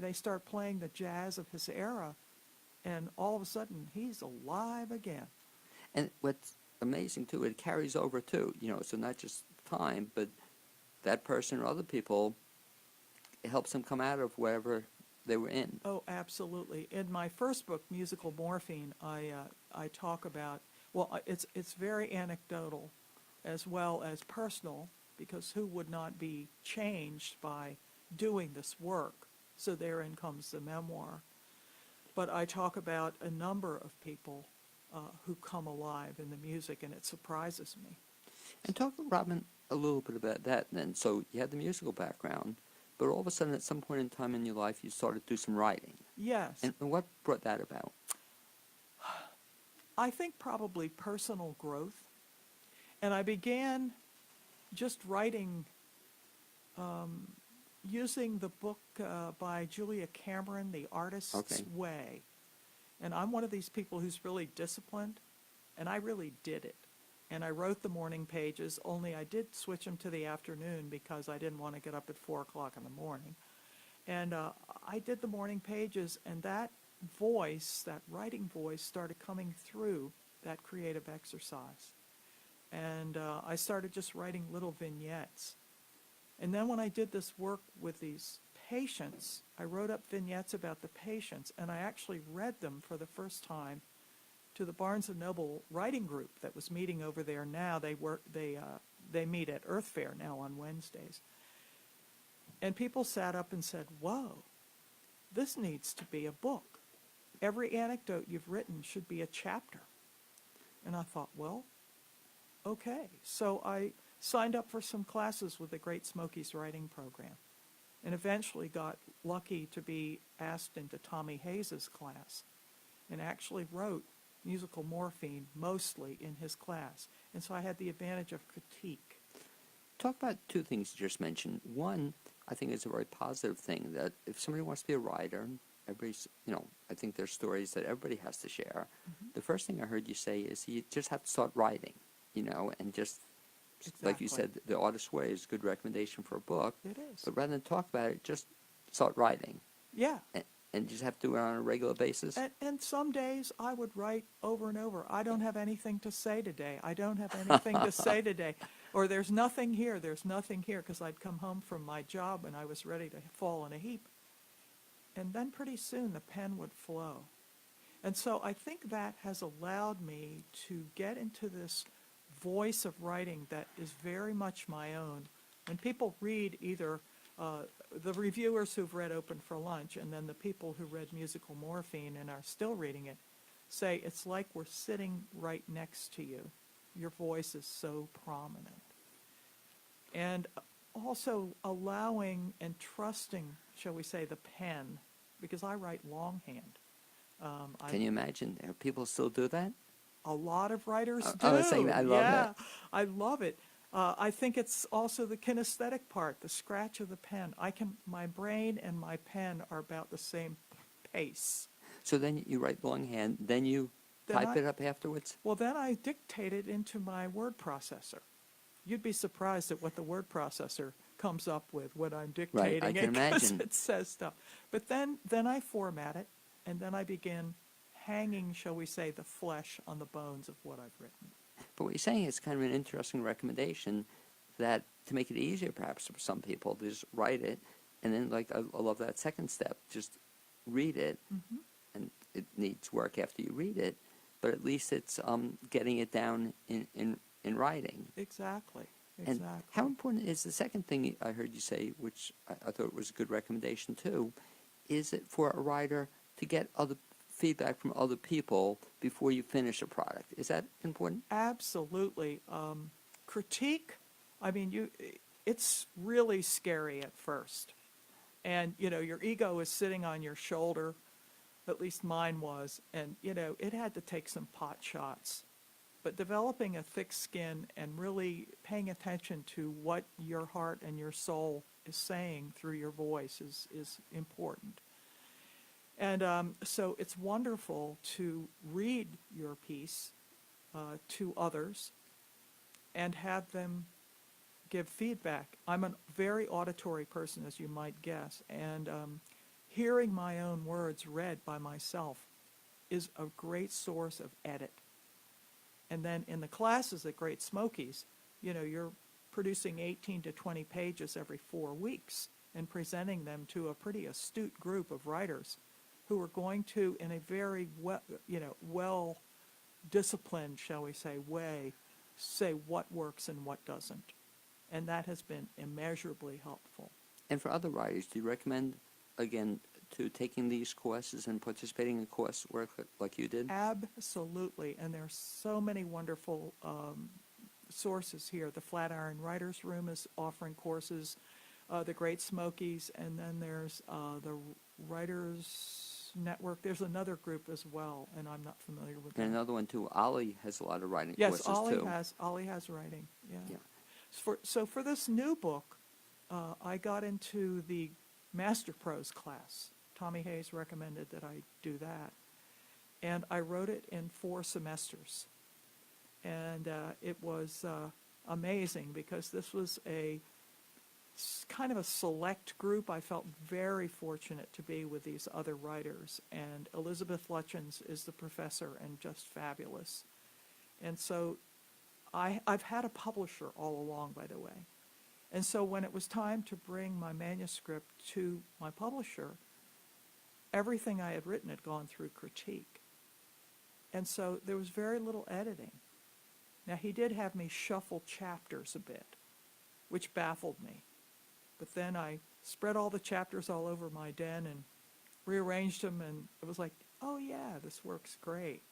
Speaker 6: they start playing the jazz of his era. And all of a sudden, he's alive again.
Speaker 4: And what's amazing, too, it carries over, too. So not just time, but that person or other people, it helps them come out of wherever they were in.
Speaker 6: Oh, absolutely. In my first book, Musical Morphine, I talk about, it's very anecdotal as well as personal, because who would not be changed by doing this work? So therein comes the memoir. but I talk about a number of people who come alive in the music, and it surprises me.
Speaker 4: And talk, Robin, a little bit about that then. So you had the musical background, but all of a sudden at some point in time in your life you started to do some writing.
Speaker 6: Yes.
Speaker 4: And what brought that about?
Speaker 6: I think probably personal growth. And I began just writing using the book by Julia Cameron, The Artist's Way. And I'm one of these people who's really disciplined, and I really did it. And I wrote the morning pages, only I did switch them to the afternoon because I didn't want to get up at 4 o'clock in the morning. And I did the morning pages, and that voice, that writing voice, started coming through that creative exercise. And I started just writing little vignettes. And then when I did this work with these patients, I wrote up vignettes about the patients, and I actually read them for the first time to the Barnes & Noble writing group that was meeting over there now. They meet at Earth Fair now on Wednesdays. And people sat up and said, whoa, this needs to be a book. Every anecdote you've written should be a chapter. And I thought, well, okay. So I signed up for some classes with the Great Smokies writing program, and eventually got lucky to be asked into Tommy Hayes's class, and actually wrote Musical Morphine mostly in his class. And so I had the advantage of critique.
Speaker 4: Talk about two things you just mentioned. One, I think is a very positive thing, that if somebody wants to be a writer, everybody's, I think there's stories that everybody has to share. Mm-hmm. The first thing I heard you say is you just have to start writing, and just, like you said, The Artist's Way is a good recommendation for a book.
Speaker 6: It is.
Speaker 4: But rather than talk about it, just start writing.
Speaker 6: Yeah.
Speaker 4: And just have to do it on a regular basis.
Speaker 6: And some days I would write over and over. I don't have anything to say today. I don't have anything to say today. Or there's nothing here. There's nothing here, because I'd come home from my job and I was ready to fall in a heap. And then pretty soon the pen would flow. And so I think that has allowed me to get into this voice of writing that is very much my own. When people read either the reviewers who've read Open for Lunch and then the people who read Musical Morphine and are still reading it say it's like we're sitting right next to you. Your voice is so prominent. And also allowing and trusting, shall we say, the pen, because I write longhand.
Speaker 4: Can you imagine? People still do that?
Speaker 6: A lot of writers do.
Speaker 4: I was saying that. I love that.
Speaker 6: I love it. I think it's also the kinesthetic part, the scratch of the pen. My brain and my pen are about the same pace.
Speaker 4: So then you write longhand, then you type it up afterwards?
Speaker 6: Well, then I dictate it into my word processor. You'd be surprised at what the word processor comes up with when I'm dictating
Speaker 4: right, I
Speaker 6: it,
Speaker 4: can imagine.
Speaker 6: it says stuff. But then I format it, and then I begin hanging, shall we say, the flesh on the bones of what I've written.
Speaker 4: But what you're saying is kind of an interesting recommendation, that to make it easier perhaps for some people, to just write it, and then I love that second step, just read it,
Speaker 6: Mm-hmm.
Speaker 4: and it needs work after you read it, but at least it's getting it down in writing.
Speaker 6: Exactly.
Speaker 4: And how important is the second thing I heard you say, which I thought was a good recommendation too, is it for a writer to get other feedback from other people before you finish a product? Is that important?
Speaker 6: Absolutely. Critique, it's really scary at first. And, your ego is sitting on your shoulder, at least mine was, and, it had to take some pot shots. But developing a thick skin and really paying attention to what your heart and your soul is saying through your voice is important. And so it's wonderful to read your piece to others and have them give feedback. I'm a very auditory person, as you might guess, and hearing my own words read by myself is a great source of edit. And then in the classes at Great Smokies, you're producing 18 to 20 pages every 4 weeks and presenting them to a pretty astute group of writers who are going to, in a very well-disciplined, shall we say, way, say what works and what doesn't. And that has been immeasurably helpful.
Speaker 4: And for other writers, do you recommend, again, to taking these courses and participating in coursework like you did?
Speaker 6: Absolutely, and there's so many wonderful sources here. The Flatiron Writers Room is offering courses, the Great Smokies, and then there's the Writers Network. There's another group as well, and I'm not familiar with
Speaker 4: And
Speaker 6: them.
Speaker 4: another one too, Ollie has a lot of writing
Speaker 6: Yes,
Speaker 4: courses too.
Speaker 6: Ollie has writing, yeah.
Speaker 4: Yeah.
Speaker 6: So for this new book, I got into the Master Prose class. Tommy Hayes recommended that I do that. And I wrote it in 4 semesters. And it was amazing because this was a kind of a select group. I felt very fortunate to be with these other writers. And Elizabeth Lutchens is the professor and just fabulous. And so I've had a publisher all along, by the way. And so when it was time to bring my manuscript to my publisher, everything I had written had gone through critique. And so there was very little editing. Now, he did have me shuffle chapters a bit, which baffled me. But then I spread all the chapters all over my den and rearranged them, and it was like, oh yeah, this works great.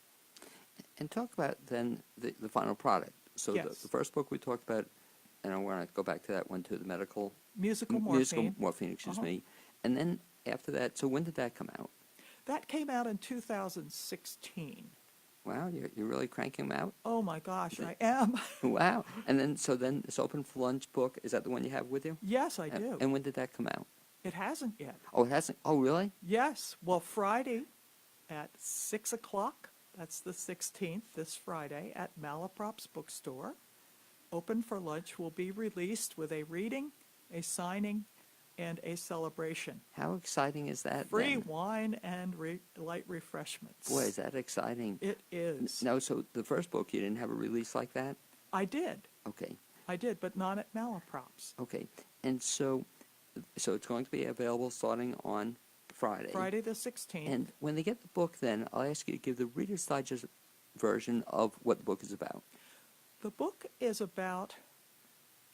Speaker 4: And talk about then the final product. So
Speaker 6: Yes.
Speaker 4: the first book we talked about, and I want to go back to that one too, the musical morphine, excuse me. And then after that, so when did that come out?
Speaker 6: That came out in 2016.
Speaker 4: Wow, you're really cranking them out?
Speaker 6: Oh my gosh, I am.
Speaker 4: Wow. And then, so then this Open for Lunch book, is that the one you have with you?
Speaker 6: Yes, I do.
Speaker 4: And when did that come out?
Speaker 6: It hasn't yet.
Speaker 4: Oh, it hasn't? Oh, really?
Speaker 6: Yes. Well, Friday at 6 o'clock, that's the 16th, this Friday, at Malaprop's bookstore, Open for Lunch will be released with a reading, a signing, and a celebration.
Speaker 4: How exciting is that?
Speaker 6: Free
Speaker 4: then?
Speaker 6: wine and light refreshments.
Speaker 4: Boy, is that exciting.
Speaker 6: It is.
Speaker 4: No, so the first book, you didn't have a release like that?
Speaker 6: I did.
Speaker 4: Okay.
Speaker 6: I did, but not at Malaprop's.
Speaker 4: Okay. And so it's going to be available starting on Friday.
Speaker 6: Friday the 16th.
Speaker 4: And when they get the book, then I'll ask you to give the Reader's Digest version of what the book is about.
Speaker 6: The book is about,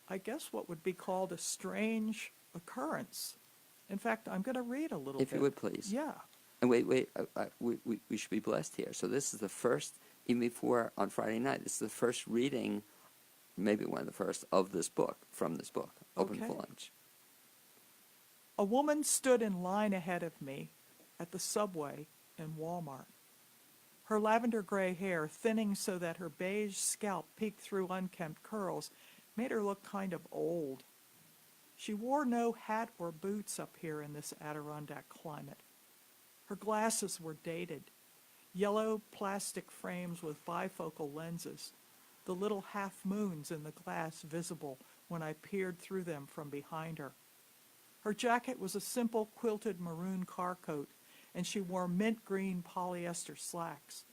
Speaker 6: I guess, what would be called a strange occurrence. In fact, I'm going to read a little bit.
Speaker 4: If you would, please.
Speaker 6: Yeah.
Speaker 4: And wait, we should be blessed here. So this is the first, even before on Friday night, this is the first reading, maybe one of the first, of this book, from this book, Open for
Speaker 6: Okay.
Speaker 4: Lunch.
Speaker 6: A woman stood in line ahead of me at the subway in Walmart. Her lavender gray hair, thinning so that her beige scalp peeked through unkempt curls, made her look kind of old. She wore no hat or boots up here in this Adirondack climate. Her glasses were dated, yellow plastic frames with bifocal lenses, the little half moons in the glass visible when I peered through them from behind her. Her jacket was a simple quilted maroon car coat, and she wore mint green polyester slacks.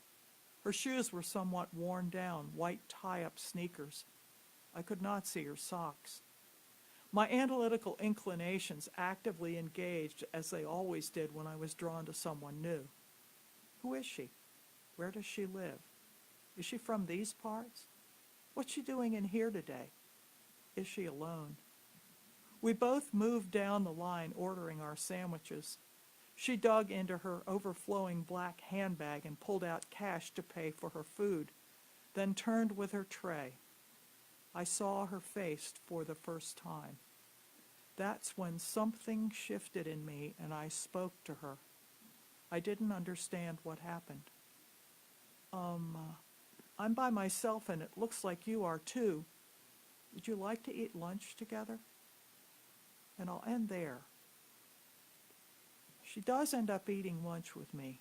Speaker 6: Her shoes were somewhat worn down, white tie-up sneakers. I could not see her socks. My analytical inclinations actively engaged, as they always did when I was drawn to someone new. Who is she? Where does she live? Is she from these parts? What's she doing in here today? Is she alone? We both moved down the line ordering our sandwiches. She dug into her overflowing black handbag and pulled out cash to pay for her food, then turned with her tray. I saw her face for the first time. That's when something shifted in me and I spoke to her. I didn't understand what happened. I'm by myself and it looks like you are too. Would you like to eat lunch together? And I'll end there. She does end up eating lunch with me.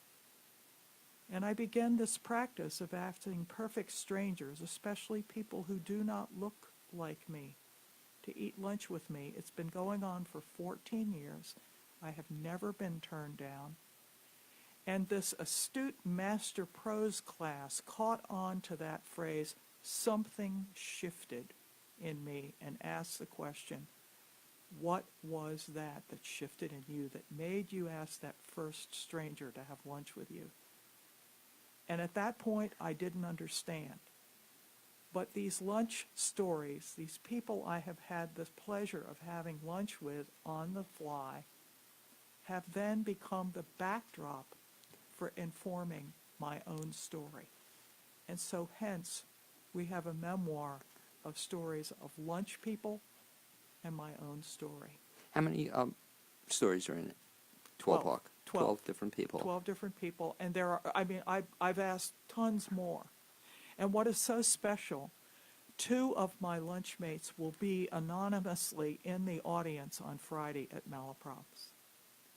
Speaker 6: And I begin this practice of asking perfect strangers, especially people who do not look like me, to eat lunch with me. It's been going on for 14 years. I have never been turned down. And this astute master prose class caught on to that phrase, something shifted in me, and asked the question, what was that shifted in you that made you ask that first stranger to have lunch with you? And at that point, I didn't understand. But these lunch stories, these people I have had the pleasure of having lunch with on the fly, have then become the backdrop for informing my own story. And so hence, we have a memoir of stories of lunch people and my own story.
Speaker 4: How many stories are in it? 12 Hawk. 12 different people.
Speaker 6: 12 different people. And there are, I mean, I've asked tons more. And what is so special, 2 of my lunchmates will be anonymously in the audience on Friday at Malaprops.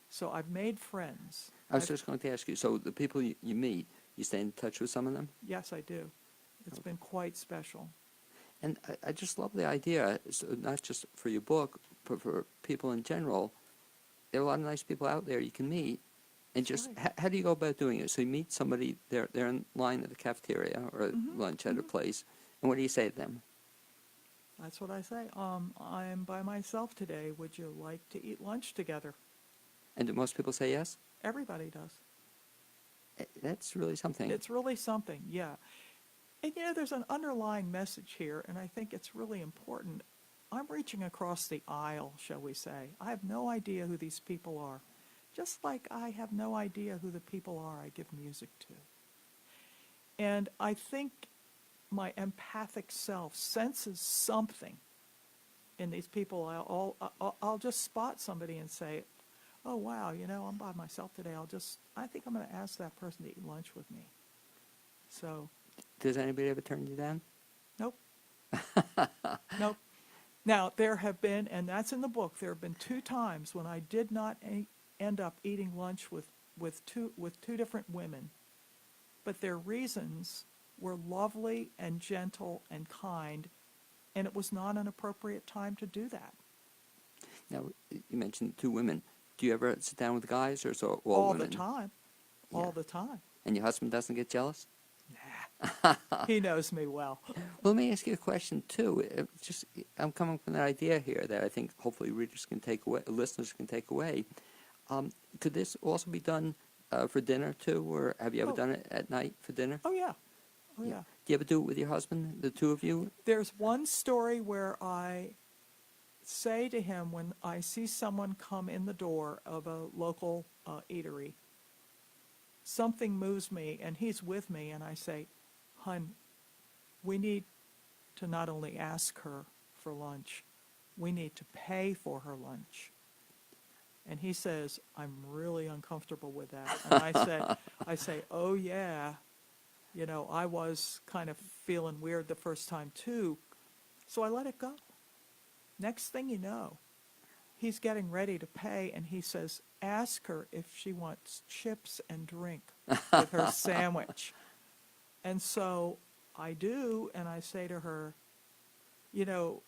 Speaker 6: So I've made friends.
Speaker 4: I was just going to ask you, so the people you meet, you stay in touch with some of them?
Speaker 6: Yes, I do. It's been quite special.
Speaker 4: And I just love the idea, so not just for your book, but for people in general. There are a lot of nice people out there you can meet. And just,
Speaker 6: right.
Speaker 4: how do you go about doing it? So you meet somebody, they're in line at the cafeteria or lunch at a place, and what do you say to them?
Speaker 6: That's what I say. I'm by myself today. Would you like to eat lunch together?
Speaker 4: And do most people say yes?
Speaker 6: Everybody does.
Speaker 4: That's really something.
Speaker 6: It's really something, yeah. And you know, there's an underlying message here, and I think it's really important. I'm reaching across the aisle, shall we say. I have no idea who these people are, just like I have no idea who the people are I give music to. And I think my empathic self senses something in these people. I'll just spot somebody and say, oh, wow, you know, I'm by myself today. I think I'm going to ask that person to eat lunch with me. So.
Speaker 4: Does anybody ever turn you down?
Speaker 6: Nope. Nope. Now, there have been, and that's in the book, there have been 2 times when I did not end up eating lunch with two different women, but their reasons were lovely and gentle and kind, and it was not an appropriate time to do that.
Speaker 4: Now, you mentioned 2 women. Do you ever sit down with guys, or is it all
Speaker 6: All
Speaker 4: women?
Speaker 6: the time.
Speaker 4: Yeah.
Speaker 6: All the time.
Speaker 4: And your husband doesn't get jealous?
Speaker 6: Nah. He knows me well.
Speaker 4: Well, let me ask you a question, too. I'm coming from an idea here that I think hopefully readers can take away, listeners can take away. Could this also be done for dinner, too, or have you ever done it at night for dinner?
Speaker 6: Oh, yeah. Oh, yeah.
Speaker 4: Do you ever do it with your husband, the 2 of you?
Speaker 6: There's one story where I say to him when I see someone come in the door of a local eatery, something moves me, and he's with me, and I say, "Hun, we need to not only ask her for lunch, we need to pay for her lunch." And he says, "I'm really uncomfortable with that." And I say, "Oh yeah, you know, I was kind of feeling weird the first time too." So I let it go. Next thing you know, he's getting ready to pay, and he says, "Ask her if she wants chips and drink with her sandwich." And so I do, and I say to her, "You know,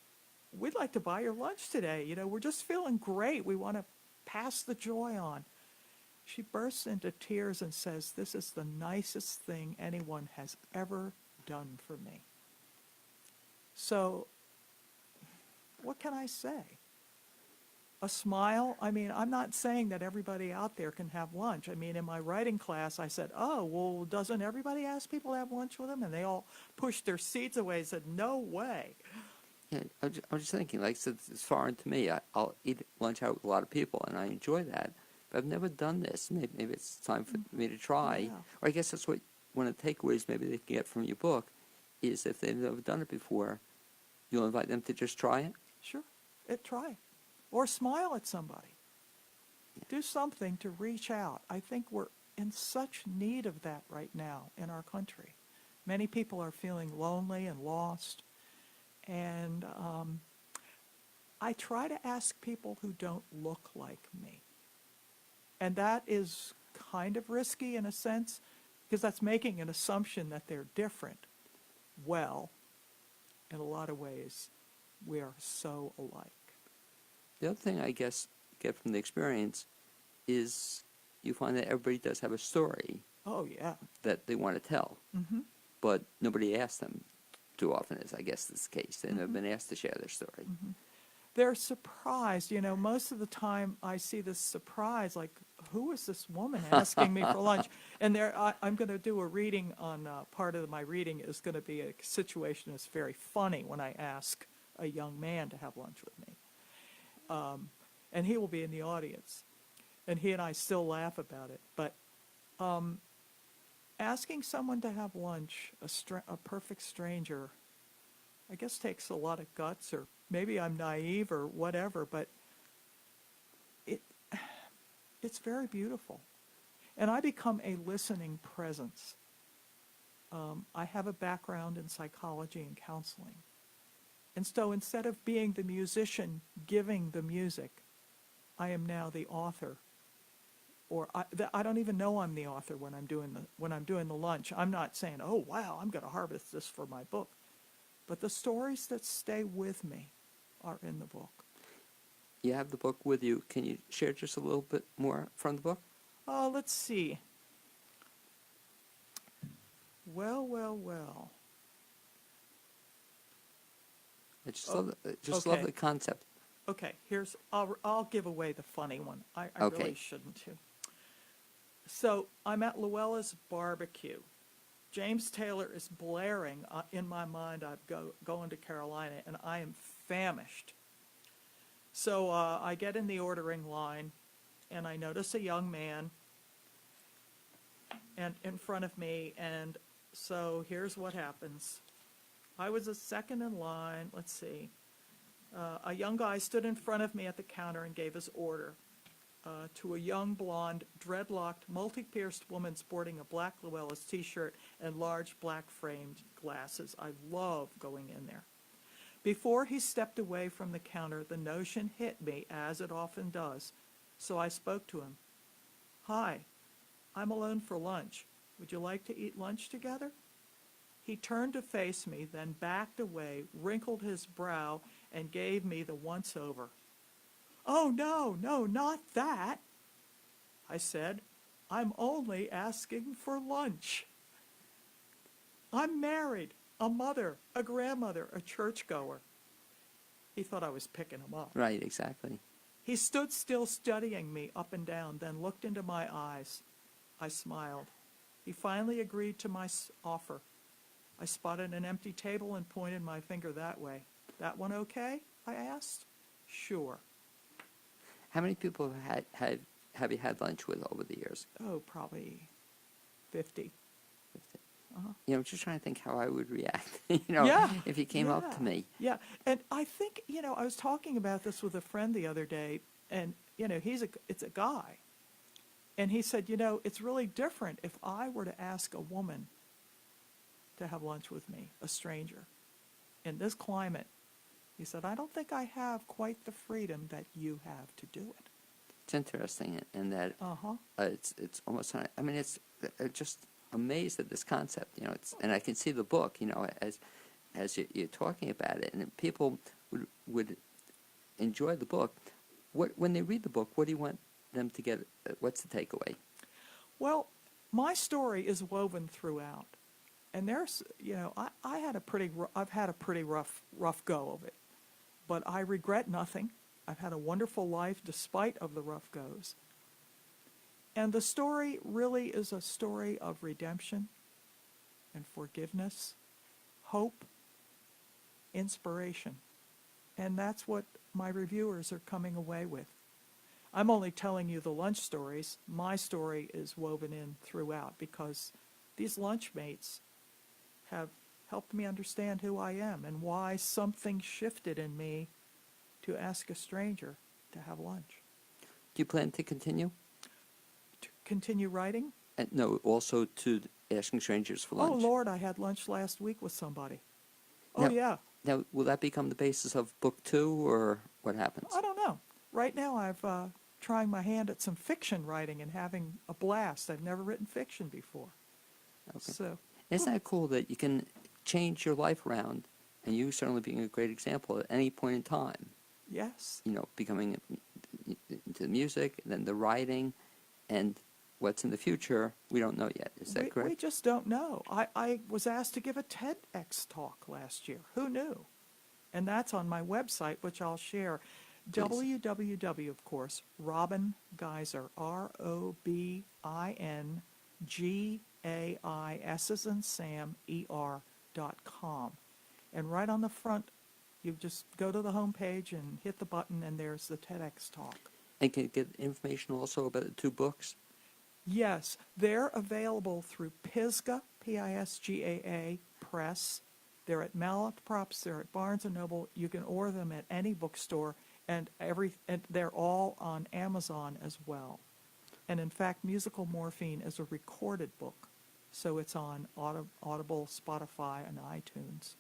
Speaker 6: we'd like to buy your lunch today. You know, we're just feeling great. We want to pass the joy on." She bursts into tears and says, "This is the nicest thing anyone has ever done for me." So what can I say? A smile? I mean, I'm not saying that everybody out there can have lunch. I mean, in my writing class, I said, "Oh, well, doesn't everybody ask people to have lunch with them?" And they all pushed their seats away and said, "No way."
Speaker 4: Yeah, I was just thinking, like, so it's foreign to me. I'll eat lunch out with a lot of people, and I enjoy that. But I've never done this. Maybe it's time for me to try.
Speaker 6: Yeah.
Speaker 4: Or I guess that's what one of the takeaways maybe they can get from your book is if they've never done it before, you'll invite them to just try it.
Speaker 6: Sure, try it. Or smile at somebody. Do something to reach out. I think we're in such need of that right now in our country. Many people are feeling lonely and lost. And I try to ask people who don't look like me. And that is kind of risky in a sense, because that's making an assumption that they're different. Well, in a lot of ways, we are so alike.
Speaker 4: The other thing I guess get from the experience is you find that everybody does have a story
Speaker 6: Oh, yeah.
Speaker 4: that they want to tell, but nobody asks them too often, as I guess is the case. They've never been asked to share their story.
Speaker 6: They're surprised. You know, most of the time I see this surprise, like, who is this woman asking me for lunch? And I'm going to do a reading on, part of my reading is going to be a situation that's very funny when I ask a young man to have lunch with me. And he will be in the audience. And he and I still laugh about it. But asking someone to have lunch, a perfect stranger, I guess takes a lot of guts, or maybe I'm naive or whatever, but it's very beautiful. And I become a listening presence. I have a background in psychology and counseling. And so instead of being the musician giving the music, I am now the author. Or I don't even know I'm the author when I'm doing the lunch. I'm not saying, oh, wow, I'm going to harvest this for my book. But the stories that stay with me are in the book.
Speaker 4: You have the book with you. Can you share just a little bit more from the book?
Speaker 6: Let's see. Well.
Speaker 4: I just love
Speaker 6: okay.
Speaker 4: the concept.
Speaker 6: Okay, I'll give away the funny one. I
Speaker 4: Okay.
Speaker 6: really shouldn't too. So I'm at Luella's barbecue. James Taylor is blaring in my mind. I'm going to Carolina, and I am famished. So I get in the ordering line, and I notice a young man and in front of me, and so here's what happens. I was a second in line. Let's see. A young guy stood in front of me at the counter and gave his order to a young, blonde, dreadlocked, multi-pierced woman sporting a black Luella's T-shirt and large black framed glasses. I love going in there. Before he stepped away from the counter, the notion hit me, as it often does. So I spoke to him. Hi, I'm alone for lunch. Would you like to eat lunch together? He turned to face me, then backed away, wrinkled his brow, and gave me the once-over. Oh, no, not that, I said. I'm only asking for lunch. I'm married, a mother, a grandmother, a churchgoer. He thought I was picking him up.
Speaker 4: Right, exactly.
Speaker 6: He stood still studying me up and down, then looked into my eyes. I smiled. He finally agreed to my offer. I spotted an empty table and pointed my finger that way. That one okay? I asked. Sure.
Speaker 4: How many people have you had lunch with over the years?
Speaker 6: Oh, probably 50.
Speaker 4: 50. I'm just trying to think how I would react, if he came up to me.
Speaker 6: Yeah, and I think, I was talking about this with a friend the other day, and, it's a guy. And he said, it's really different if I were to ask a woman to have lunch with me, a stranger, in this climate. He said, I don't think I have quite the freedom that you have to do it.
Speaker 4: It's interesting, and that it's almost. I mean, it's just amazed at this concept. And I can see the book. As you're talking about it, and people would enjoy the book. When they read the book, what do you want them to get? What's the takeaway?
Speaker 6: Well, my story is woven throughout, and there's, I've had a pretty rough go of it. But I regret nothing. I've had a wonderful life despite of the rough goes. And the story really is a story of redemption and forgiveness, hope, inspiration. And that's what my reviewers are coming away with. I'm only telling you the lunch stories. My story is woven in throughout because these lunch mates have helped me understand who I am and why something shifted in me to ask a stranger to have lunch.
Speaker 4: Do you plan to continue?
Speaker 6: To continue writing?
Speaker 4: No, also to asking strangers for lunch.
Speaker 6: Oh, Lord, I had lunch last week with somebody.
Speaker 4: Now,
Speaker 6: Oh, yeah.
Speaker 4: Now, will that become the basis of book 2, or what happens?
Speaker 6: I don't know. Right now, I'm trying my hand at some fiction writing and having a blast. I've never written fiction before.
Speaker 4: Okay.
Speaker 6: So,
Speaker 4: Isn't that cool that you can change your life around, and you certainly being a great example at any point in time?
Speaker 6: yes.
Speaker 4: Becoming into the music, then the writing, and what's in the future, we don't know yet. Is that correct?
Speaker 6: We just don't know. I was asked to give a TEDx talk last year. Who knew? And that's on my website, which I'll share.
Speaker 4: Please.
Speaker 6: www, of course, Robin Gaiser, ROBINGAIS as in Sam, ER.com. And right on the front, you just go to the home page and hit the button, and there's the TEDx talk.
Speaker 4: And can you get information also about the two books?
Speaker 6: Yes, they're available through Pisgah, Pisgaa Press. They're at Malaprops, they're at Barnes & Noble. You can order them at any bookstore, and they're all on Amazon as well. And in fact, Musical Morphine is a recorded book, so it's on Audible, Spotify, and iTunes.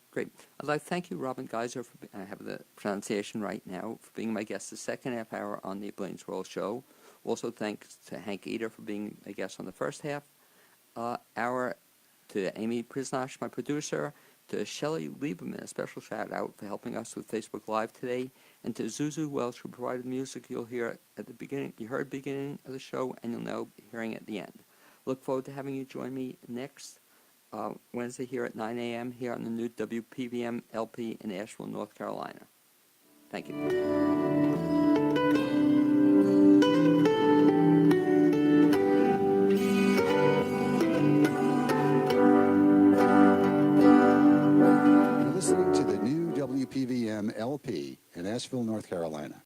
Speaker 4: Great. I'd like to thank you, Robin Gaiser, I have the pronunciation right now, for being my guest the second half hour on the Blaine's World Show. Also thanks to Hank Eder for being a guest on the first half hour, to Amy Prisnash, my producer, to Shelley Lieberman, a special shout out for helping us with Facebook Live today, and to Zuzu Welch, who provided music you'll hear at the beginning. You heard the beginning of the show, and you'll know hearing at the end. Look forward to having you join me next Wednesday here at 9 a.m. here on the new WPVM LP in Asheville, North Carolina. Thank you.
Speaker 3: You're listening to the new WPVM LP in Asheville, North Carolina.